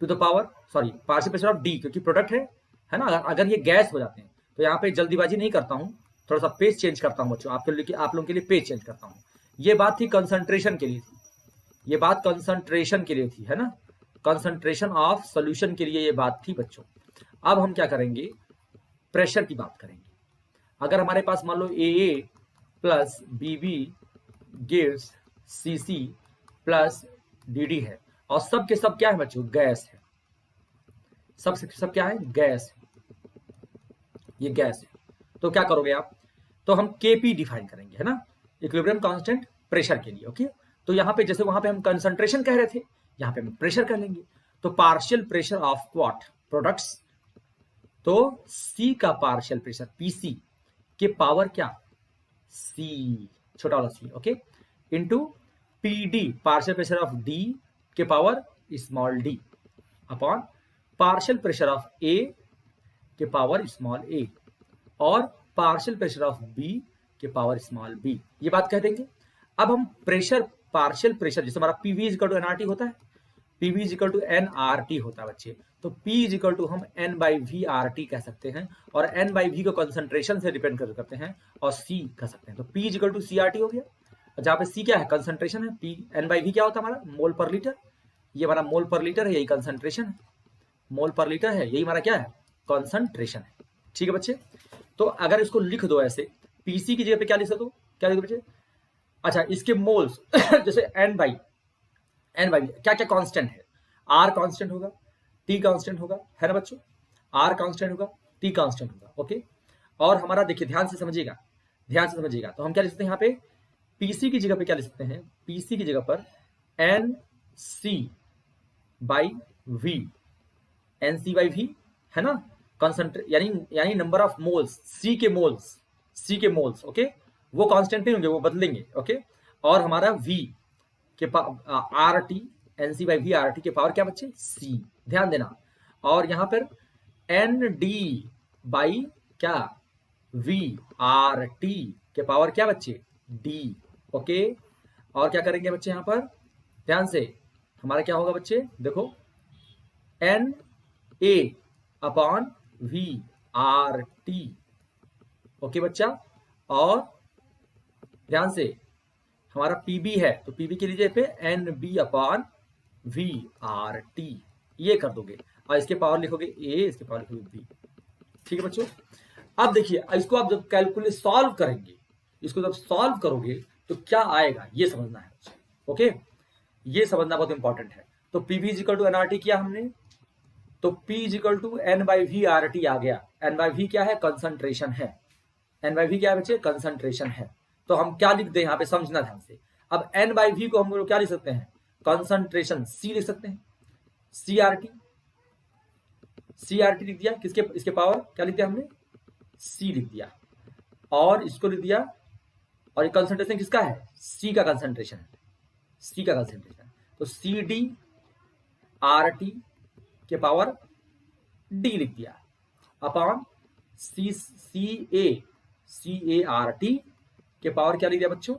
to the power, sorry, partial pressure of D, क्योंकि प्रोडक्ट है ना। अगर ये गैस हो जाते हैं, तो यहाँ पे जल्दीबाजी नहीं करता हूं, थोड़ा सा पेज चेंज करता हूं बच्चों, आप लोगों के लिए पेज चेंज करता हूं। ये बात थी कंसंट्रेशन के लिए थी, ये बात कंसंट्रेशन के लिए थी, है ना, कंसंट्रेशन ऑफ सॉल्यूशन के लिए ये बात थी बच्चों। अब हम क्या करेंगे, प्रेशर की बात करेंगे। अगर हमारे पास मान लो AA plus BB gives CC plus DD है, और सब के सब क्या है बच्चों, गैस है, सब क्या है, गैस है, ये गैस है। तो क्या करोगे आप, तो हम KP डिफाइन करेंगे, है ना, इक्विलिब्रियम कांस्टेंट प्रेशर के लिए, ओके। तो यहाँ पे जैसे वहां पे हम कंसंट्रेशन कह रहे थे, यहाँ पे हम प्रेशर कर लेंगे। तो partial pressure of what, products, तो C का पार्शियल प्रेशर PC के पावर क्या, C, छोटा वाला C, okay, into PD partial pressure of D के power small d upon partial pressure of A के पावर स्मॉल a और पार्शियल प्रेशर ऑफ B के पावर स्मॉल b, ये बात कह देंगे। अब हम प्रेशर, पार्शियल प्रेशर, जैसे हमारा PV is equal to NRT होता है, PV is equal to NRT होता है बच्चे, तो P इज इक्वल टू हम N/VRT कह सकते हैं, और N/V को कंसंट्रेशन से डिपेंड करते हैं, और C कह सकते हैं। तो P is equal to CRT हो गया, जहां पे C क्या है, कंसंट्रेशन है, P N/V क्या होता है हमारा, मोल पर लीटर, ये हमारा मोल पर लीटर है, यही कंसंट्रेशन है, मोल पर लीटर है, यही हमारा क्या है, कंसंट्रेशन है, ठीक है बच्चे। तो अगर इसको लिख दो ऐसे, PC की जगह पे क्या लिख दो, क्या लिख दो बच्चे, अच्छा, इसके मोल्स जैसे N/V क्या क्या कांस्टेंट है, R कांस्टेंट होगा, T कांस्टेंट होगा, है ना बच्चों, R कांस्टेंट होगा, T कांस्टेंट होगा, ओके। और हमारा देखिए, ध्यान से समझिएगा, तो हम क्या लिख सकते हैं यहाँ पे, पीसी की जगह पे क्या लिख सकते हैं, पीसी की जगह पर N C by V, N C by V है ना, कॉन्सेंट्रेट यानी नंबर ऑफ मोल्स, सी के मोल्स, ओके, वो कांस्टेंट नहीं होंगे, वो बदलेंगे, ओके। और हमारा वी के R T, N C by V R T के पावर क्या बच्चे, सी, ध्यान देना। और यहां पर एन डी बाई क्या, वी आर टी के पावर क्या बच्चे, डी, ओके। और क्या करेंगे बच्चे यहां पर, ध्यान से, हमारा क्या होगा बच्चे, देखो, N A upon V R T, okay बच्चा। और ध्यान से, हमारा पीबी है तो पीबी के लीजिए पे N B upon V R T, ये कर दोगे और इसके पावर लिखोगे ए, इसके पावर लिखोगे बी, ठीक है बच्चों। अब देखिए, इसको आप जब कैलकुलेट सॉल्व करेंगे, इसको जब सॉल्व करोगे तो क्या आएगा ये समझना है, ओके, ये समझना बहुत इंपॉर्टेंट है। तो पीवी इजिकल टू एनआरटी किया हमने, तो P is equal to n by V R T आ गया। एन बाई वी क्या है, कंसंट्रेशन है, एन बाई वी क्या है बच्चे, कंसंट्रेशन है। तो हम क्या लिख दें यहाँ पे, समझना ध्यान से। अब एन बाई वी को हम लोग क्या लिख सकते हैं, कंसंट्रेशन सी लिख सकते हैं, सी आर टी लिख दिया, किसके, इसके पावर क्या लिख दिया हमने, सी लिख दिया, और इसको लिख दिया। और ये कंसंट्रेशन किसका है, सी का कंसंट्रेशन है, सी का कंसंट्रेशन। तो सी डी आर टी के पावर डी लिख दिया, upon C A R T के पावर क्या लिख दिया बच्चों,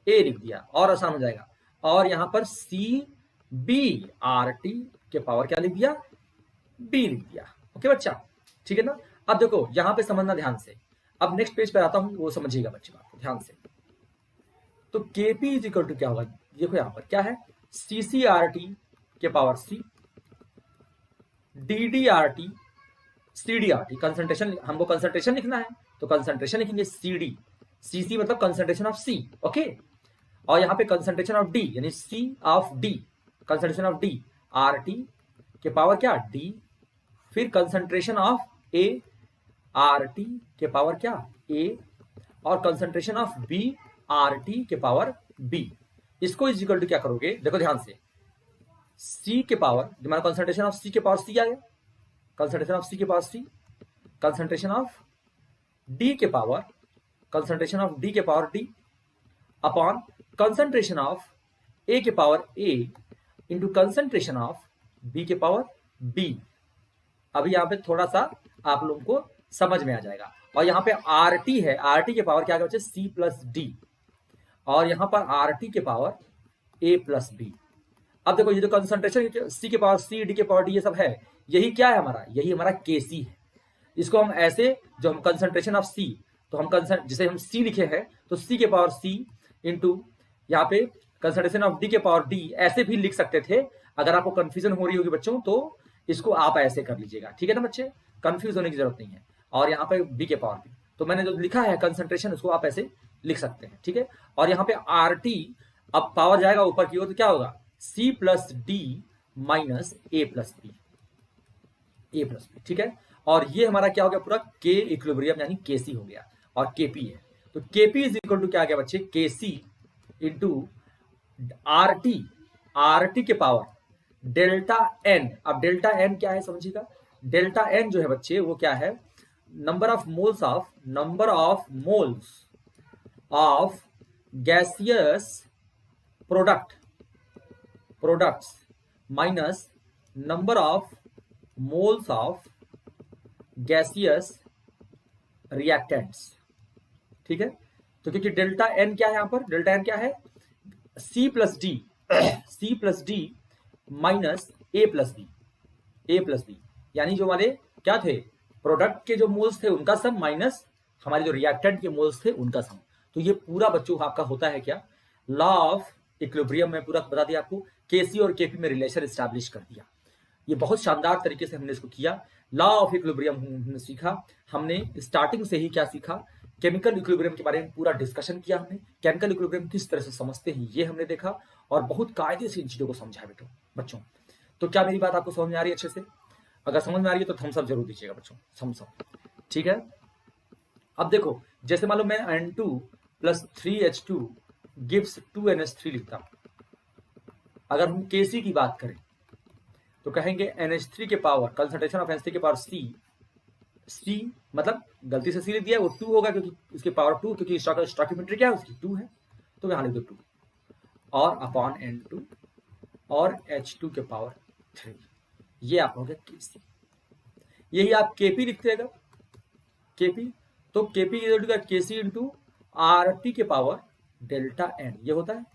ए लिख दिया, और आसान हो जाएगा। और यहां पर सी बी आर टी के पावर क्या लिख दिया, बी लिख दिया, ओके बच्चा, ठीक है ना। अब देखो यहां पे समझना ध्यान से, अब नेक्स्ट पेज पे आता हूं, वो समझिएगा बच्चे बात को ध्यान से। तो केपी इज इक्वल टू क्या होगा, देखो यहां पर क्या है, सी सी आर टी के power C, D D R T, C D R T, concentration, हमको कंसंट्रेशन लिखना है तो कंसंट्रेशन लिखेंगे सी डी, सी सी मतलब कंसंट्रेशन ऑफ सी, ओके। और यहां पे कंसंट्रेशन ऑफ डी यानी C of D, concentration of D R T के पावर क्या, डी, फिर concentration of A R T के पावर क्या, ए, और concentration of B R T के पावर बी। इसको इज इक्वल टू क्या करोगे, देखो ध्यान से, सी के पावर, हमारा कंसंट्रेशन ऑफ सी के पावर सी आ गया, कंसंट्रेशन ऑफ सी के power C, concentration of D के पावर, कंसंट्रेशन ऑफ डी के power D, upon concentration of A के power A into concentration of B के पावर बी। अभी यहां पे थोड़ा सा आप लोगों को समझ में आ जाएगा। और यहां पे आर टी है, आर टी के पावर क्या बच्चे, सी प्लस डी, और यहां पर आर टी के पावर ए प्लस बी। अब देखो ये जो कंसंट्रेशन सी के पावर सी, डी के पावर डी, ये सब है, यही क्या है हमारा, यही हमारा के सी है। इसको हम ऐसे, जो हम कंसंट्रेशन ऑफ सी, तो हम जिसे हम सी लिखे हैं तो सी के पावर सी इंटू यहाँ पे कंसंट्रेशन ऑफ डी के पावर डी, ऐसे भी लिख सकते थे। अगर आपको कंफ्यूजन हो रही होगी बच्चों तो इसको आप ऐसे कर लीजिएगा, ठीक है ना बच्चे, कंफ्यूज होने की जरूरत नहीं है। और यहाँ पे बी के पावर बी, तो मैंने जो लिखा है कंसंट्रेशन, उसको आप ऐसे लिख सकते हैं, ठीक है। और यहाँ पे आर टी, अब पावर जाएगा ऊपर की ओर तो क्या होगा, सी प्लस डी माइनस ए प्लस बी, ठीक है। और ये हमारा क्या हो गया, पूरा के इक्विलिब्रियम यानी के सी हो गया, और केपी है। तो केपी इज इक्वल टू क्या आ गया बच्चे, के सी इंटू आर टी के पावर डेल्टा एन। अब डेल्टा एन क्या है समझिएगा, डेल्टा एन जो है बच्चे वो क्या है, number of moles of gaseous products minus number of moles of gaseous reactants, ठीक है। तो क्योंकि डेल्टा एन क्या है, यहां पर डेल्टा एन क्या है, सी प्लस डी माइनस ए प्लस बी, यानी जो हमारे क्या थे, प्रोडक्ट के जो मोल्स थे उनका सम माइनस हमारे जो रिएक्टेंट के मोल्स थे उनका सम। तो ये पूरा बच्चों आपका होता है क्या, लॉ ऑफ इक्विलिब्रियम में पूरा बता दिया आपको, केसी और केपी में रिलेशन एस्टैब्लिश कर दिया। ये बहुत शानदार तरीके से हमने इसको किया। लॉ ऑफ इक्विलिब्रियम हमने सीखा, हमने स्टार्टिंग से ही क्या सीखा, केमिकल इक्विलिब्रियम के बारे में पूरा डिस्कशन किया हमने, केमिकल इक्विलिब्रियम किस तरह से समझते हैं ये हमने देखा, और बहुत कायदे से इन चीजों को समझा बच्चों। तो क्या मेरी बात आपको समझ में आ रही है अच्छे से? अगर समझ में आ रही है तो थम्स अप जरूर दीजिएगा बच्चों, थम्स अप, ठीक है। अब देखो, जैसे मान लो मैं N2 plus 3H2 gives 2NH3 लिखता हूं। अगर हम Kc की बात करें तो कहेंगे NH3 के पावर, कंसंट्रेशन ऑफ NH3 के पावर C मतलब गलती से C लिख दिया, वो 2 होगा क्योंकि उसके पावर 2, क्योंकि स्टॉकियोमेट्री क्या है उसकी 2 है, तो यहां लिख दो 2 और अपॉन N2 और H2 के पावर 3। ये आप हो गया Kc। यही आप Kp लिखते हैं, Kp तो Kp Kc इंटू RT के पावर डेल्टा N, ये होता है।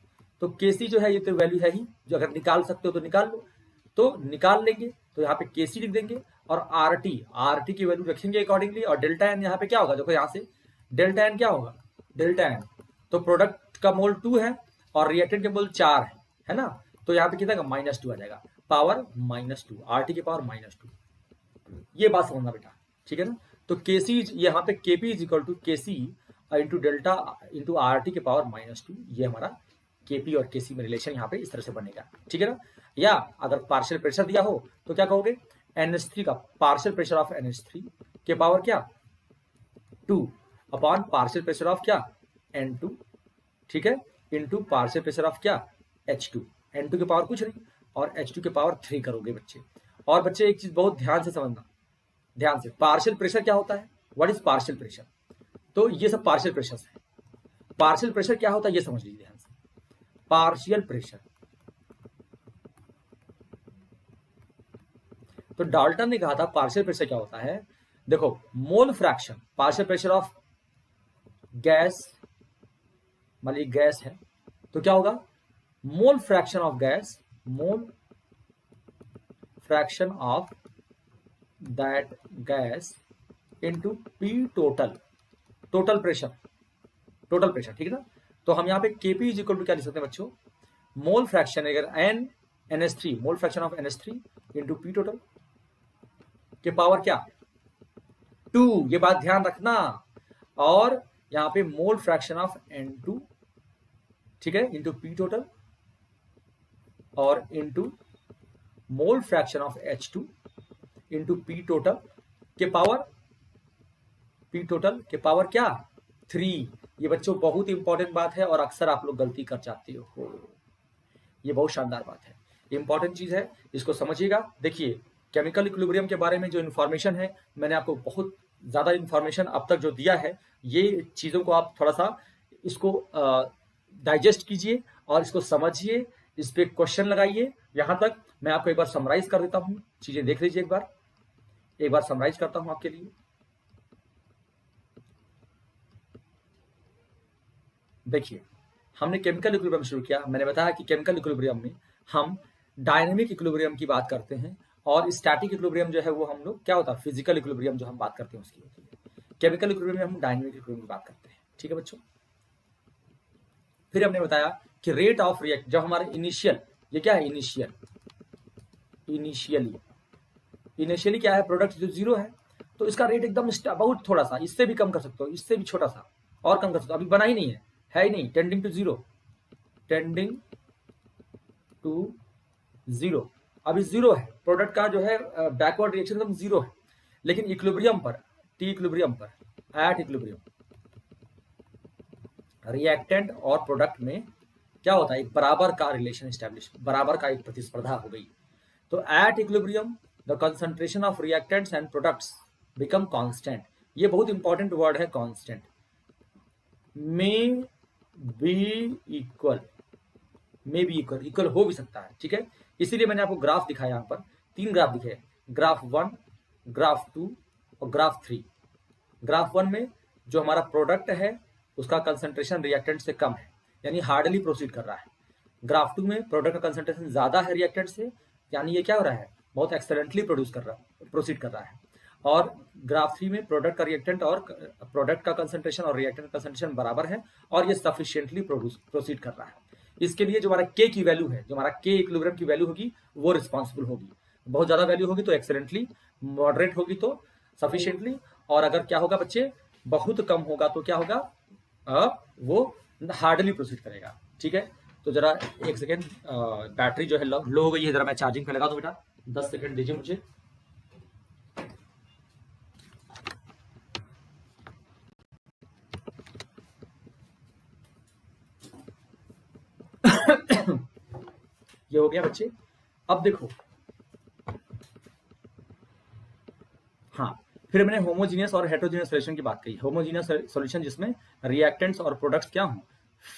तो Kc जो है ये तो वैल्यू है ही, जो अगर निकाल सकते हो तो निकाल लो, तो निकाल लेंगे, तो यहाँ पे Kc लिख देंगे और RT की वैल्यू रखेंगे अकॉर्डिंगली, और डेल्टा N यहाँ पे क्या होगा, देखो यहाँ से डेल्टा N क्या होगा, डेल्टा N तो प्रोडक्ट का मोल 2 है और रिएक्टेंट के मोल 4 है ना, तो यहाँ पे कितना का -2 आ जाएगा, पावर -2, RT के पावर -2। ये बात समझना बेटा, ठीक है ना। तो Kc यहाँ पे Kp is equal to Kc into delta into RT के पावर -2, ये हमारा Kp और Kc में रिलेशन यहाँ पे इस तरह से बनेगा, ठीक है ना। या अगर पार्शियल प्रेशर दिया हो तो क्या कहोगे, NH3 का पार्शियल प्रेशर ऑफ NH3 के पावर क्या 2 अपॉन पार्शियल प्रेशर ऑफ क्या N2, ठीक है, इंटू पार्शियल प्रेशर ऑफ क्या H2, N2 के पावर कुछ नहीं और H2 के पावर 3 करोगे बच्चे। और बच्चे एक चीज बहुत ध्यान से समझना, ध्यान से, पार्शियल प्रेशर क्या होता है, व्हाट इज पार्शियल प्रेशर, तो ये सब पार्शियल प्रेशर है। पार्शियल प्रेशर क्या होता है ये समझ लीजिए ध्यान से। पार्शियल प्रेशर, तो डाल्टन ने कहा था पार्शियल प्रेशर क्या होता है, देखो mole fraction, partial pressure of gas, मान लीजिए गैस है तो क्या होगा, mole fraction of gas, mole fraction of that gas into P total, total pressure, total pressure, ठीक है ना। तो हम यहाँ पे Kp इज इक्वल टू क्या लिख सकते हैं बच्चों, मोल फ्रैक्शन, अगर NH3 mole fraction of NH3 into P total के पावर क्या 2, ये बात ध्यान रखना, और यहाँ पे मोल फ्रैक्शन ऑफ N2, ठीक है, इंटू P टोटल और into mole fraction of H2 into P total के पावर, P टोटल के पावर क्या 3। ये बच्चों बहुत इंपॉर्टेंट बात है और अक्सर आप लोग गलती कर जाते हो, ये बहुत शानदार बात है, इंपॉर्टेंट चीज है, इसको समझिएगा। देखिए केमिकल इक्विलिब्रियम के बारे में जो इन्फॉर्मेशन है, मैंने आपको बहुत ज्यादा इन्फॉर्मेशन अब तक जो दिया है, ये चीजों को आप थोड़ा सा इसको डाइजेस्ट कीजिए और इसको समझिए, इस पे क्वेश्चन लगाइए। यहां तक मैं आपको एक बार समराइज कर देता हूं, चीजें देख लीजिए, एक बार समराइज करता हूं आपके लिए। देखिए हमने केमिकल इक्विलिब्रियम शुरू किया, मैंने बताया कि केमिकल इक्विलिब्रियम में हम डायनेमिक इक्विलिब्रियम की बात करते हैं और स्टैटिक इक्विलिब्रियम जो है वो हम लोग क्या होता है, फिजिकल इक्विलिब्रियम जो हम बात करते हैं उसकी होती है। केमिकल इक्विलिब्रियम में हम डायनेमिक इक्विलिब्रियम की बात करते हैं, ठीक है बच्चों। फिर हमने बताया कि रेट ऑफ रिएक्ट, जब हमारे इनिशियल, ये क्या है इनिशियल, इनिशियली क्या है, प्रोडक्ट जो 0 है तो इसका रेट एकदम बहुत थोड़ा सा, इससे भी कम कर सकते हो, इससे भी छोटा सा और कम कर सकते हो, अभी बना ही नहीं है ही नहीं, टेंडिंग टू जीरो, अभी 0 है, प्रोडक्ट का जो है बैकवर्ड रिएक्शन एकदम 0 है। लेकिन इक्विलिब्रियम पर, टी इक्विलिब्रियम पर, एट इक्विलिब्रियम, रिएक्टेंट और प्रोडक्ट में क्या होता है, एक बराबर का रिलेशन स्टैब्लिश, बराबर का एक प्रतिस्पर्धा हो गई। तो at equilibrium the concentration of reactants and products become constant, ये बहुत इंपॉर्टेंट वर्ड है कांस्टेंट, में बी इक्वल, इक्वल हो भी सकता है, ठीक है। इसीलिए मैंने आपको ग्राफ दिखाया, यहाँ पर 3 ग्राफ दिखे, ग्राफ 1, ग्राफ 2 और ग्राफ 3। ग्राफ 1 में जो हमारा प्रोडक्ट है उसका कंसंट्रेशन रिएक्टेंट से कम है, यानी हार्डली प्रोसीड कर रहा है। ग्राफ 2 में प्रोडक्ट का कंसंट्रेशन ज्यादा है रिएक्टेंट से, यानी ये क्या हो रहा है, बहुत एक्सेलेंटली प्रोसीड कर रहा है। और ग्राफ 3 में प्रोडक्ट का रिएक्टेंट और प्रोडक्ट का कंसंट्रेशन और रिएक्टेंट का कंसंट्रेशन बराबर है और ये सफिशिएंटली प्रोसीड कर रहा है। इसके लिए जो हमारा के की वैल्यू है, जो हमारा के इक्विलिब्रियम की वैल्यू होगी वो रिस्पॉन्सिबल होगी, बहुत ज्यादा वैल्यू होगी तो एक्सेलेंटली, मॉडरेट होगी तो सफिशिएंटली, और अगर क्या होगा बच्चे बहुत कम होगा तो क्या होगा, वो हार्डली प्रोसीड करेगा, ठीक है। तो जरा एक सेकेंड, बैटरी जो है लो हो गई है, जरा मैं चार्जिंग पे लगा दूं बेटा, 10 सेकेंड दीजिए मुझे। ये हो गया बच्चे। अब देखो, हाँ, फिर हमने होमोजीनियस और हेटेरोजीनियस सॉल्यूशन की बात कही। होमोजीनियस सॉल्यूशन जिसमें रिएक्टेंट्स और प्रोडक्ट्स क्या हों,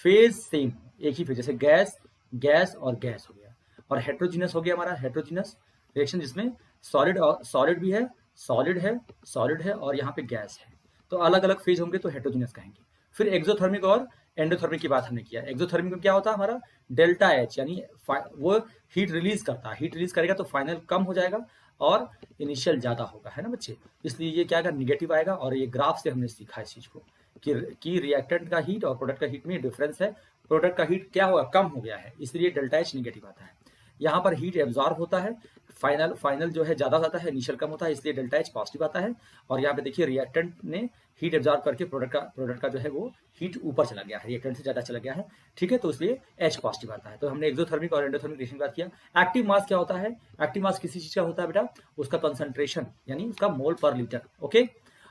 फेज सेम, एक ही फेज, जैसे गैस गैस और गैस हो गया। और हेटेरोजीनियस हो गया हमारा हेटेरोजीनियस रिएक्शन जिसमें सॉलिड और सॉलिड भी है, सॉलिड है, सॉलिड है और यहाँ पे गैस है, तो अलग अलग फेज होंगे तो हेटेरोजीनियस कहेंगे। फिर एक्सोथर्मिक और एंडोथर्मिक की बात हमने किया। एक्सोथर्मिक में क्या होता है हमारा डेल्टा एच, यानी वो हीट रिलीज करता है, हीट रिलीज करेगा तो फाइनल कम हो जाएगा और इनिशियल ज्यादा होगा, है ना बच्चे। इसलिए ये क्या आएगा, निगेटिव आएगा। और ये ग्राफ से हमने सीखा इस चीज को कि रिएक्टेंट का हीट और प्रोडक्ट का हीट में डिफरेंस है। प्रोडक्ट का हीट क्या होगा, कम हो गया है, इसलिए डेल्टा एच निगेटिव आता है। यहाँ पर हीट एब्जॉर्ब होता है, फाइनल जो है ज्यादा जाता है, इनिशियल कम होता है, इसलिए डेल्टा एच पॉजिटिव आता है। और यहाँ पे देखिए रिएक्टेंट ने हीट एब्जॉर्ब करके प्रोडक्ट का जो है वो हीट ऊपर चला गया है, रिएक्टेंट से ज्यादा चला गया है, ठीक है, तो इसलिए एच पॉजिटिव आता है। तो हमने एक्सोथर्मिक और एंडोथर्मिक रिएक्शन की बात किया। एक्टिव मास क्या होता है, एक्टिव मास किसी चीज का होता है बेटा, उसका कंसंट्रेशन यानी उसका मोल पर लीटर, ओके।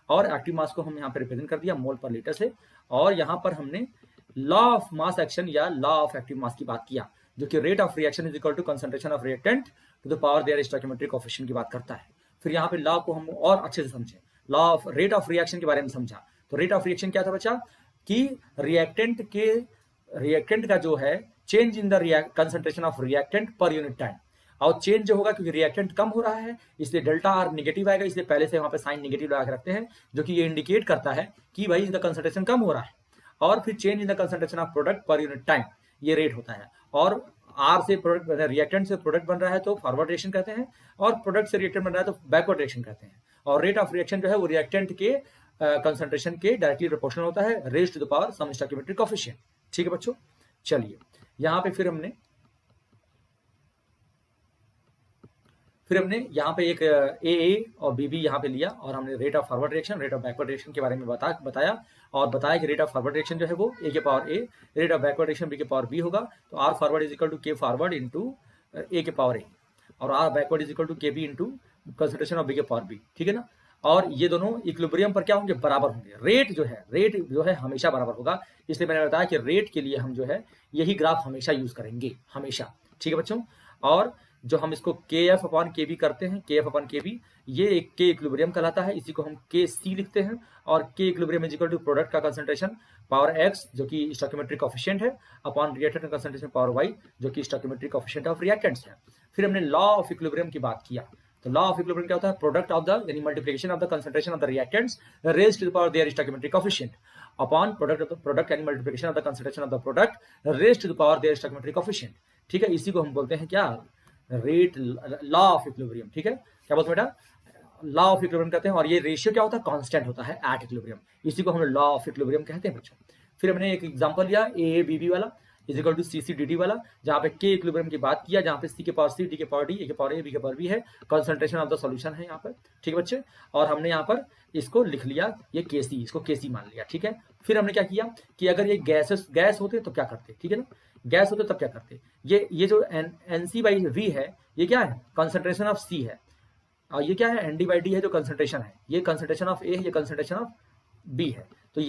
और एक्टिव मास को हम यहाँ पे रिप्रेजेंट कर दिया मोल पर लीटर से। और यहाँ पर हमने लॉ ऑफ मास एक्शन या लॉ ऑफ एक्टिव मास की बात किया, जो कि rate of reaction is equal to concentration of reactant to the power their stoichiometric coefficient की बात करता है। फिर यहाँ पे लॉ को हम और अच्छे से समझे, law of rate of reaction के बारे में समझा। तो रेट ऑफ रिएक्शन क्या था बच्चा, कि रिएक्टेंट का जो है change in the concentration of reactant per unit time. और चेंज जो होगा क्योंकि रिएक्टेंट कम हो रहा है इसलिए डेल्टा आर निगेटिव आएगा, इसलिए पहले से वहां पे साइन निगेटिव लगा के रखते हैं, जो कि ये इंडिकेट करता है कि भाई इसका कंसंट्रेशन कम हो रहा है। और फिर change in the concentration of product पर यूनिट टाइम, ये रेट होता है। और आर से प्रोडक्ट, रिएक्टेंट से प्रोडक्ट बन रहा है तो फॉरवर्ड रिएक्शन कहते हैं, और प्रोडक्ट से रिएक्टेंट बन रहा है तो बैकवर्ड रिएक्शन कहते हैं। और रेट ऑफ रिएक्शन जो है वो रिएक्टेंट के कंसंट्रेशन के डायरेक्टली प्रोपोर्शनल होता है, raise to the power some stoichiometric coefficient, ठीक है बच्चों। चलिए यहाँ पे फिर हमने यहाँ पे एक ए और बी यहाँ पे लिया, और हमने rate of forward reaction, rate of backward reaction के बारे में बताया और बताया कि रेट ऑफ फॉरवर्ड रिएक्शन जो है वो ए के power a, rate of backward reaction B के पावर बी होगा। तो R forward is equal to के फॉरवर्ड इंटू ए के पावर ए, और R backward is equal to के B into concentration of B के पावर बी, ठीक है ना। और ये दोनों इक्विलिब्रियम पर क्या होंगे, बराबर होंगे। रेट जो है हमेशा बराबर होगा, इसलिए मैंने बताया कि रेट के लिए हम जो है यही ग्राफ हमेशा यूज करेंगे, हमेशा, ठीक है बच्चों। और जो हम इसको के एफ अपॉन के बी करते हैं, के एफ अपॉन के बी, ये एक के इक्विलिब्रियम कहलाता है, इसी को हम के सी लिखते हैं। और K equilibrium is equal to product का कंसंट्रेशन पावर एक्स, जो कि स्टोइकियोमेट्रिक कोएफिशिएंट है, अपॉन रिएक्टेंट का कंसंट्रेशन पावर वाई, जो कि स्टोइकियोमेट्रिक कोएफिशिएंट ऑफ रिएक्टेंट्स है। फिर हमने लॉ ऑफ इक्विलिब्रियम की बात किया। तो लॉ ऑफ इक्विलिब्रियम क्या होता है, प्रोडक्ट ऑफ द यानी multiplication of the concentration of the reactants raised to the power their stoichiometric coefficient upon product यानी multiplication of the concentration of the product raised to the power their stoichiometric coefficient, ठीक है। इसी को हम बोलते हैं क्या, रेट, लॉ ऑफ इक्विलिब्रियम, ठीक है। क्या बोलते हैं बेटा, लॉ ऑफ इक्विलिब्रियम कहते हैं। और ये रेशियो क्या होता है, कांस्टेंट होता है एट इक्विलिब्रियम, इसी को हम लॉ ऑफ इक्विलिब्रियम कहते हैं बच्चों। फिर हमने एक एग्जांपल लिया ए बी बी वाला is equal to C C D D वाला, जहाँ पे के इक्विलिब्रियम की बात किया, जहाँ पे सी के पावर सी, डी के पावर डी, ए के पावर ए, बी के पावर बी है, कंसंट्रेशन ऑफ द सॉल्यूशन है यहाँ पर, ठीक है बच्चे। और हमने यहाँ पर इसको लिख लिया, ये के सी, इसको के सी मान लिया, ठीक है। फिर हमने क्या किया कि अगर ये गैस होते तो क्या करते, ठीक है ना, गैस होते तब क्या करते, ये जो एन सी बाई वी है, ये क्या है, कंसंट्रेशन ऑफ सी है, और ये क्या है, एन डी बाई डी है जो कंसंट्रेशन है, ये कंसंट्रेशन ऑफ ए है, ये कंसंट्रेशन ऑफ बी है। तो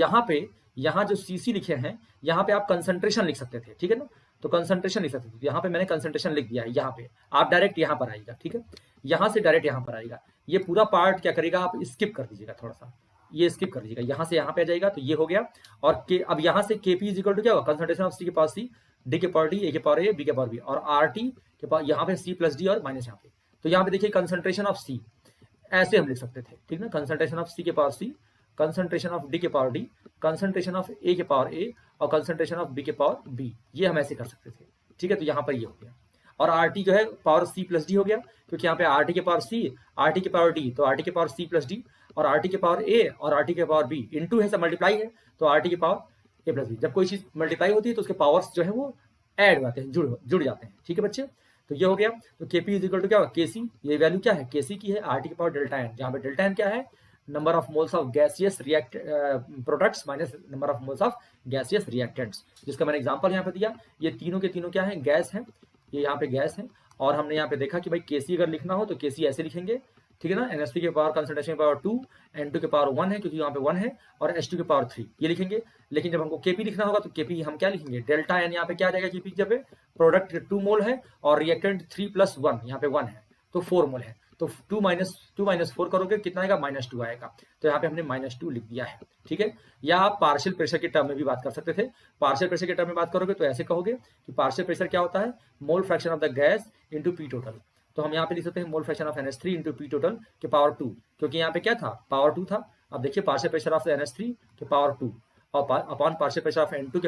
यहाँ जो सी सी लिखे हैं, यहाँ पे आप कंसंट्रेशन लिख सकते थे, ठीक है ना, तो कंसंट्रेशन लिख सकते थे। तो यहाँ पे मैंने कंसंट्रेशन लिख दिया है, यहाँ पे आप डायरेक्ट यहाँ पर आएगा, ठीक है, यहाँ से डायरेक्ट यहाँ पर आएगा। ये पूरा पार्ट क्या करेगा, आप स्किप कर दीजिएगा, थोड़ा सा ये स्किप कर दीजिएगा, यहाँ से यहाँ पे आ जाएगा, तो ये हो गया। और के अब यहाँ से के पी इज इक्वल टू क्या होगा, कंसंट्रेशन ऑफ सी के पास सी, डी के पावर डी, ए के पावर ए, बी के पावर बी, और आर टी के पास यहाँ पे सी प्लस डी और माइनस यहाँ पे। तो यहाँ पे देखिए कंसंट्रेशन ऑफ सी ऐसे हम लिख सकते थे, ठीक ना, कंसंट्रेशन ऑफ सी के power C, concentration of D के power D, concentration of A के पावर ए, और कंसंट्रेशन ऑफ बी के पावर बी, ये हम ऐसे कर सकते थे, ठीक है। तो यहाँ पर ये हो गया। और आर टी जो है पावर सी प्लस डी हो गया, क्योंकि यहाँ पे आर टी के पावर सी, आर टी के पावर डी, तो आर टी के पावर सी प्लस डी, और आर टी के पावर ए और आर टी के पावर बी इंटू है, सब मल्टीप्लाई है, तो आर टी के पावर ए प्लस बी। जब कोई चीज मल्टीप्लाई होती है तो उसके पावर्स जो है वो ऐड हो जाते हैं, जुड़ जाते हैं, ठीक है बच्चे। तो ये हो गया। तो के पी इज इक्वल टू क्या होगा, के सी, ये वैल्यू क्या है, के सी की है, आर टी के पावर डेल्टा एन, जहाँ पे डेल्टा एन क्या है, number of moles of gaseous products minus number of moles of gaseous reactants, जिसका मैंने एग्जांपल यहाँ पे दिया। ये तीनों के तीनों क्या है, गैस है, ये यहाँ पे गैस है। और हमने यहाँ पे देखा कि भाई केसी अगर लिखना हो तो केसी ऐसे लिखेंगे, ठीक है ना। NH3 के पावर कंसंट्रेशन की पावर 2, N2 के पावर 1 है क्योंकि यहाँ पे 1 है, और H2 के पावर 3 ये लिखेंगे। लेकिन जब हमको Kp लिखना होगा तो Kp हम क्या लिखेंगे, डेल्टा N यहाँ पे क्या आ जाएगा Kp, जब प्रोडक्ट 2 मोल है और रिएक्टेंट 3 + 1 यहाँ पे 1 है तो 4 मोल है, तो 2 माइनस 4 करोगे कितना आएगा, -2 आएगा। तो यहाँ पे हमने -2 लिख दिया है, ठीक है। या आप पार्शियल प्रेशर के टर्म में भी बात कर सकते थे। पार्शियल प्रेशर के टर्म में बात करोगे तो ऐसे कहोगे कि पार्शियल प्रेशर क्या होता है, mole fraction of the gas into P total. तो हम यहाँ पे लिख सकते हैं mole fraction of NH3 into P total के पावर 2, क्योंकि यहाँ पे क्या था, पावर 2 था। अब देखिए पार्शियल प्रेशर ऑफ NH3 के पावर 2 और upon partial pressure of N2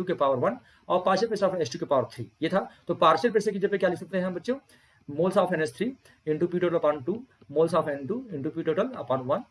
के पावर 1 और पार्शियल प्रेशर ऑफ H2 के पावर 3 ये था। तो पार्शियल प्रेशर की जगह क्या लिख सकते हैं हम बच्चों, moles of NH3 into P total upon 2, moles of N2 into P total upon 1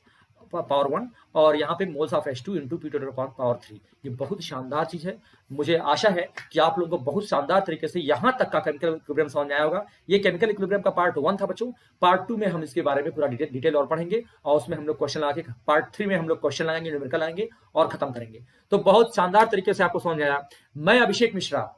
power 1, और यहाँ पे moles of H2 into P total upon power 3। ये बहुत शानदार चीज है। मुझे आशा है कि आप लोगों को बहुत शानदार तरीके से यहाँ तक का केमिकल इक्विलिब्रियम समझ में आया होगा। ये केमिकल इक्विलिब्रियम का पार्ट 1 था बच्चों। पार्ट 2 में हम इसके बारे में पूरा डिटेल और पढ़ेंगे, और उसमें हम लोग क्वेश्चन लाके पार्ट 3 में हम लोग क्वेश्चन लाएंगे, न्यूमेरिकल लाएंगे और खत्म करेंगे। तो बहुत शानदार तरीके से आपको समझ में आया। मैं अभिषेक मिश्रा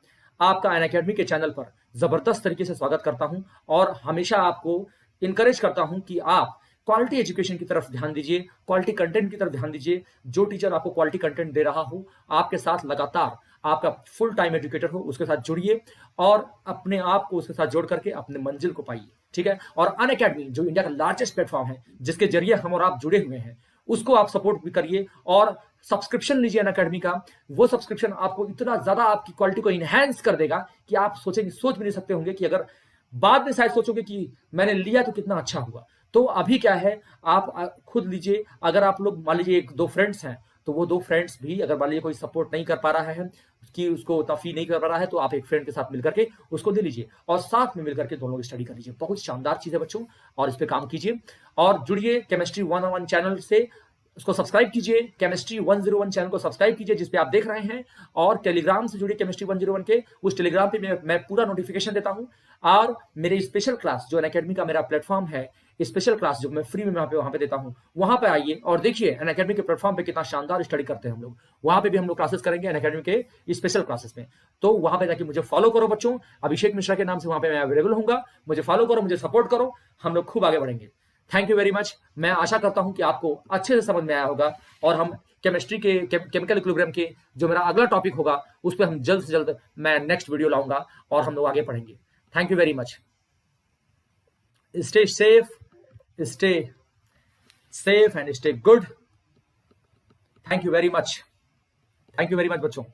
आपका अनअकैडमी के चैनल पर जबरदस्त तरीके से स्वागत करता हूं, और हमेशा आपको इनकरेज करता हूं कि आप क्वालिटी एजुकेशन की तरफ ध्यान दीजिए, क्वालिटी कंटेंट की तरफ ध्यान दीजिए। जो टीचर आपको क्वालिटी कंटेंट दे रहा हो, आपके साथ लगातार आपका फुल टाइम एजुकेटर हो, उसके साथ जुड़िए और अपने आप को उसके साथ जोड़ करके अपने मंजिल को पाइए, ठीक है। और अनअकैडमी जो इंडिया का लार्जेस्ट प्लेटफॉर्म है, जिसके जरिए हम और आप जुड़े हुए हैं, उसको आप सपोर्ट भी करिए और सब्सक्रिप्शन लीजिए अनअकैडमी का। वो सब्सक्रिप्शन आपको इतना ज्यादा आपकी क्वालिटी को इनहैंस कर देगा कि आप सोच भी नहीं सकते होंगे कि अगर बाद में शायद सोचोगे कि मैंने लिया तो कितना अच्छा हुआ। तो अभी क्या है, आप खुद लीजिए। अगर आप लोग मान लीजिए 1-2 फ्रेंड्स हैं, तो वो 2 फ्रेंड्स भी अगर मान लीजिए कोई सपोर्ट नहीं कर पा रहा है, कि उसको उतना फी नहीं कर पा रहा है, तो आप एक फ्रेंड के साथ मिलकर के उसको दे लीजिए और साथ में मिलकर के दोनों लोग स्टडी कर लीजिए। बहुत शानदार चीज है बच्चों, और इस पे काम कीजिए और जुड़िए केमिस्ट्री 101 चैनल से। उसको सब्सक्राइब कीजिए, केमिस्ट्री 101 चैनल को सब्सक्राइब कीजिए जिस पे आप देख रहे हैं, और टेलीग्राम से जुड़िए केमिस्ट्री 101 के। उस टेलीग्राम पे मैं पूरा नोटिफिकेशन देता हूं, और मेरे स्पेशल क्लास जो अनअकैडमी का मेरा प्लेटफॉर्म है, स्पेशल क्लास जो मैं फ्री में वहां पे देता हूं, वहां पे आइए और देखिए अनअकैडमी के प्लेटफॉर्म पे कितना शानदार स्टडी करते हैं हम लोग। वहां पे भी हम लोग क्लासेस करेंगे अनअकैडमी के स्पेशल क्लासेस में। तो वहां पे जाके मुझे फॉलो करो बच्चों, अभिषेक मिश्रा के नाम से वहां पे मैं अवेलेबल हूंगा। मुझे फॉलो करो, मुझे सपोर्ट करो, हम लोग खूब आगे बढ़ेंगे। Thank you very much. मैं आशा करता हूं कि आपको अच्छे से समझ में आया होगा, और हम केमिस्ट्री के केमिकल इक्विलिब्रियम के जो मेरा अगला टॉपिक होगा उस पर हम जल्द से जल्द मैं नेक्स्ट वीडियो लाऊंगा और हम लोग आगे पढ़ेंगे। Thank you very much. Stay safe and stay good. Thank you very much बच्चों।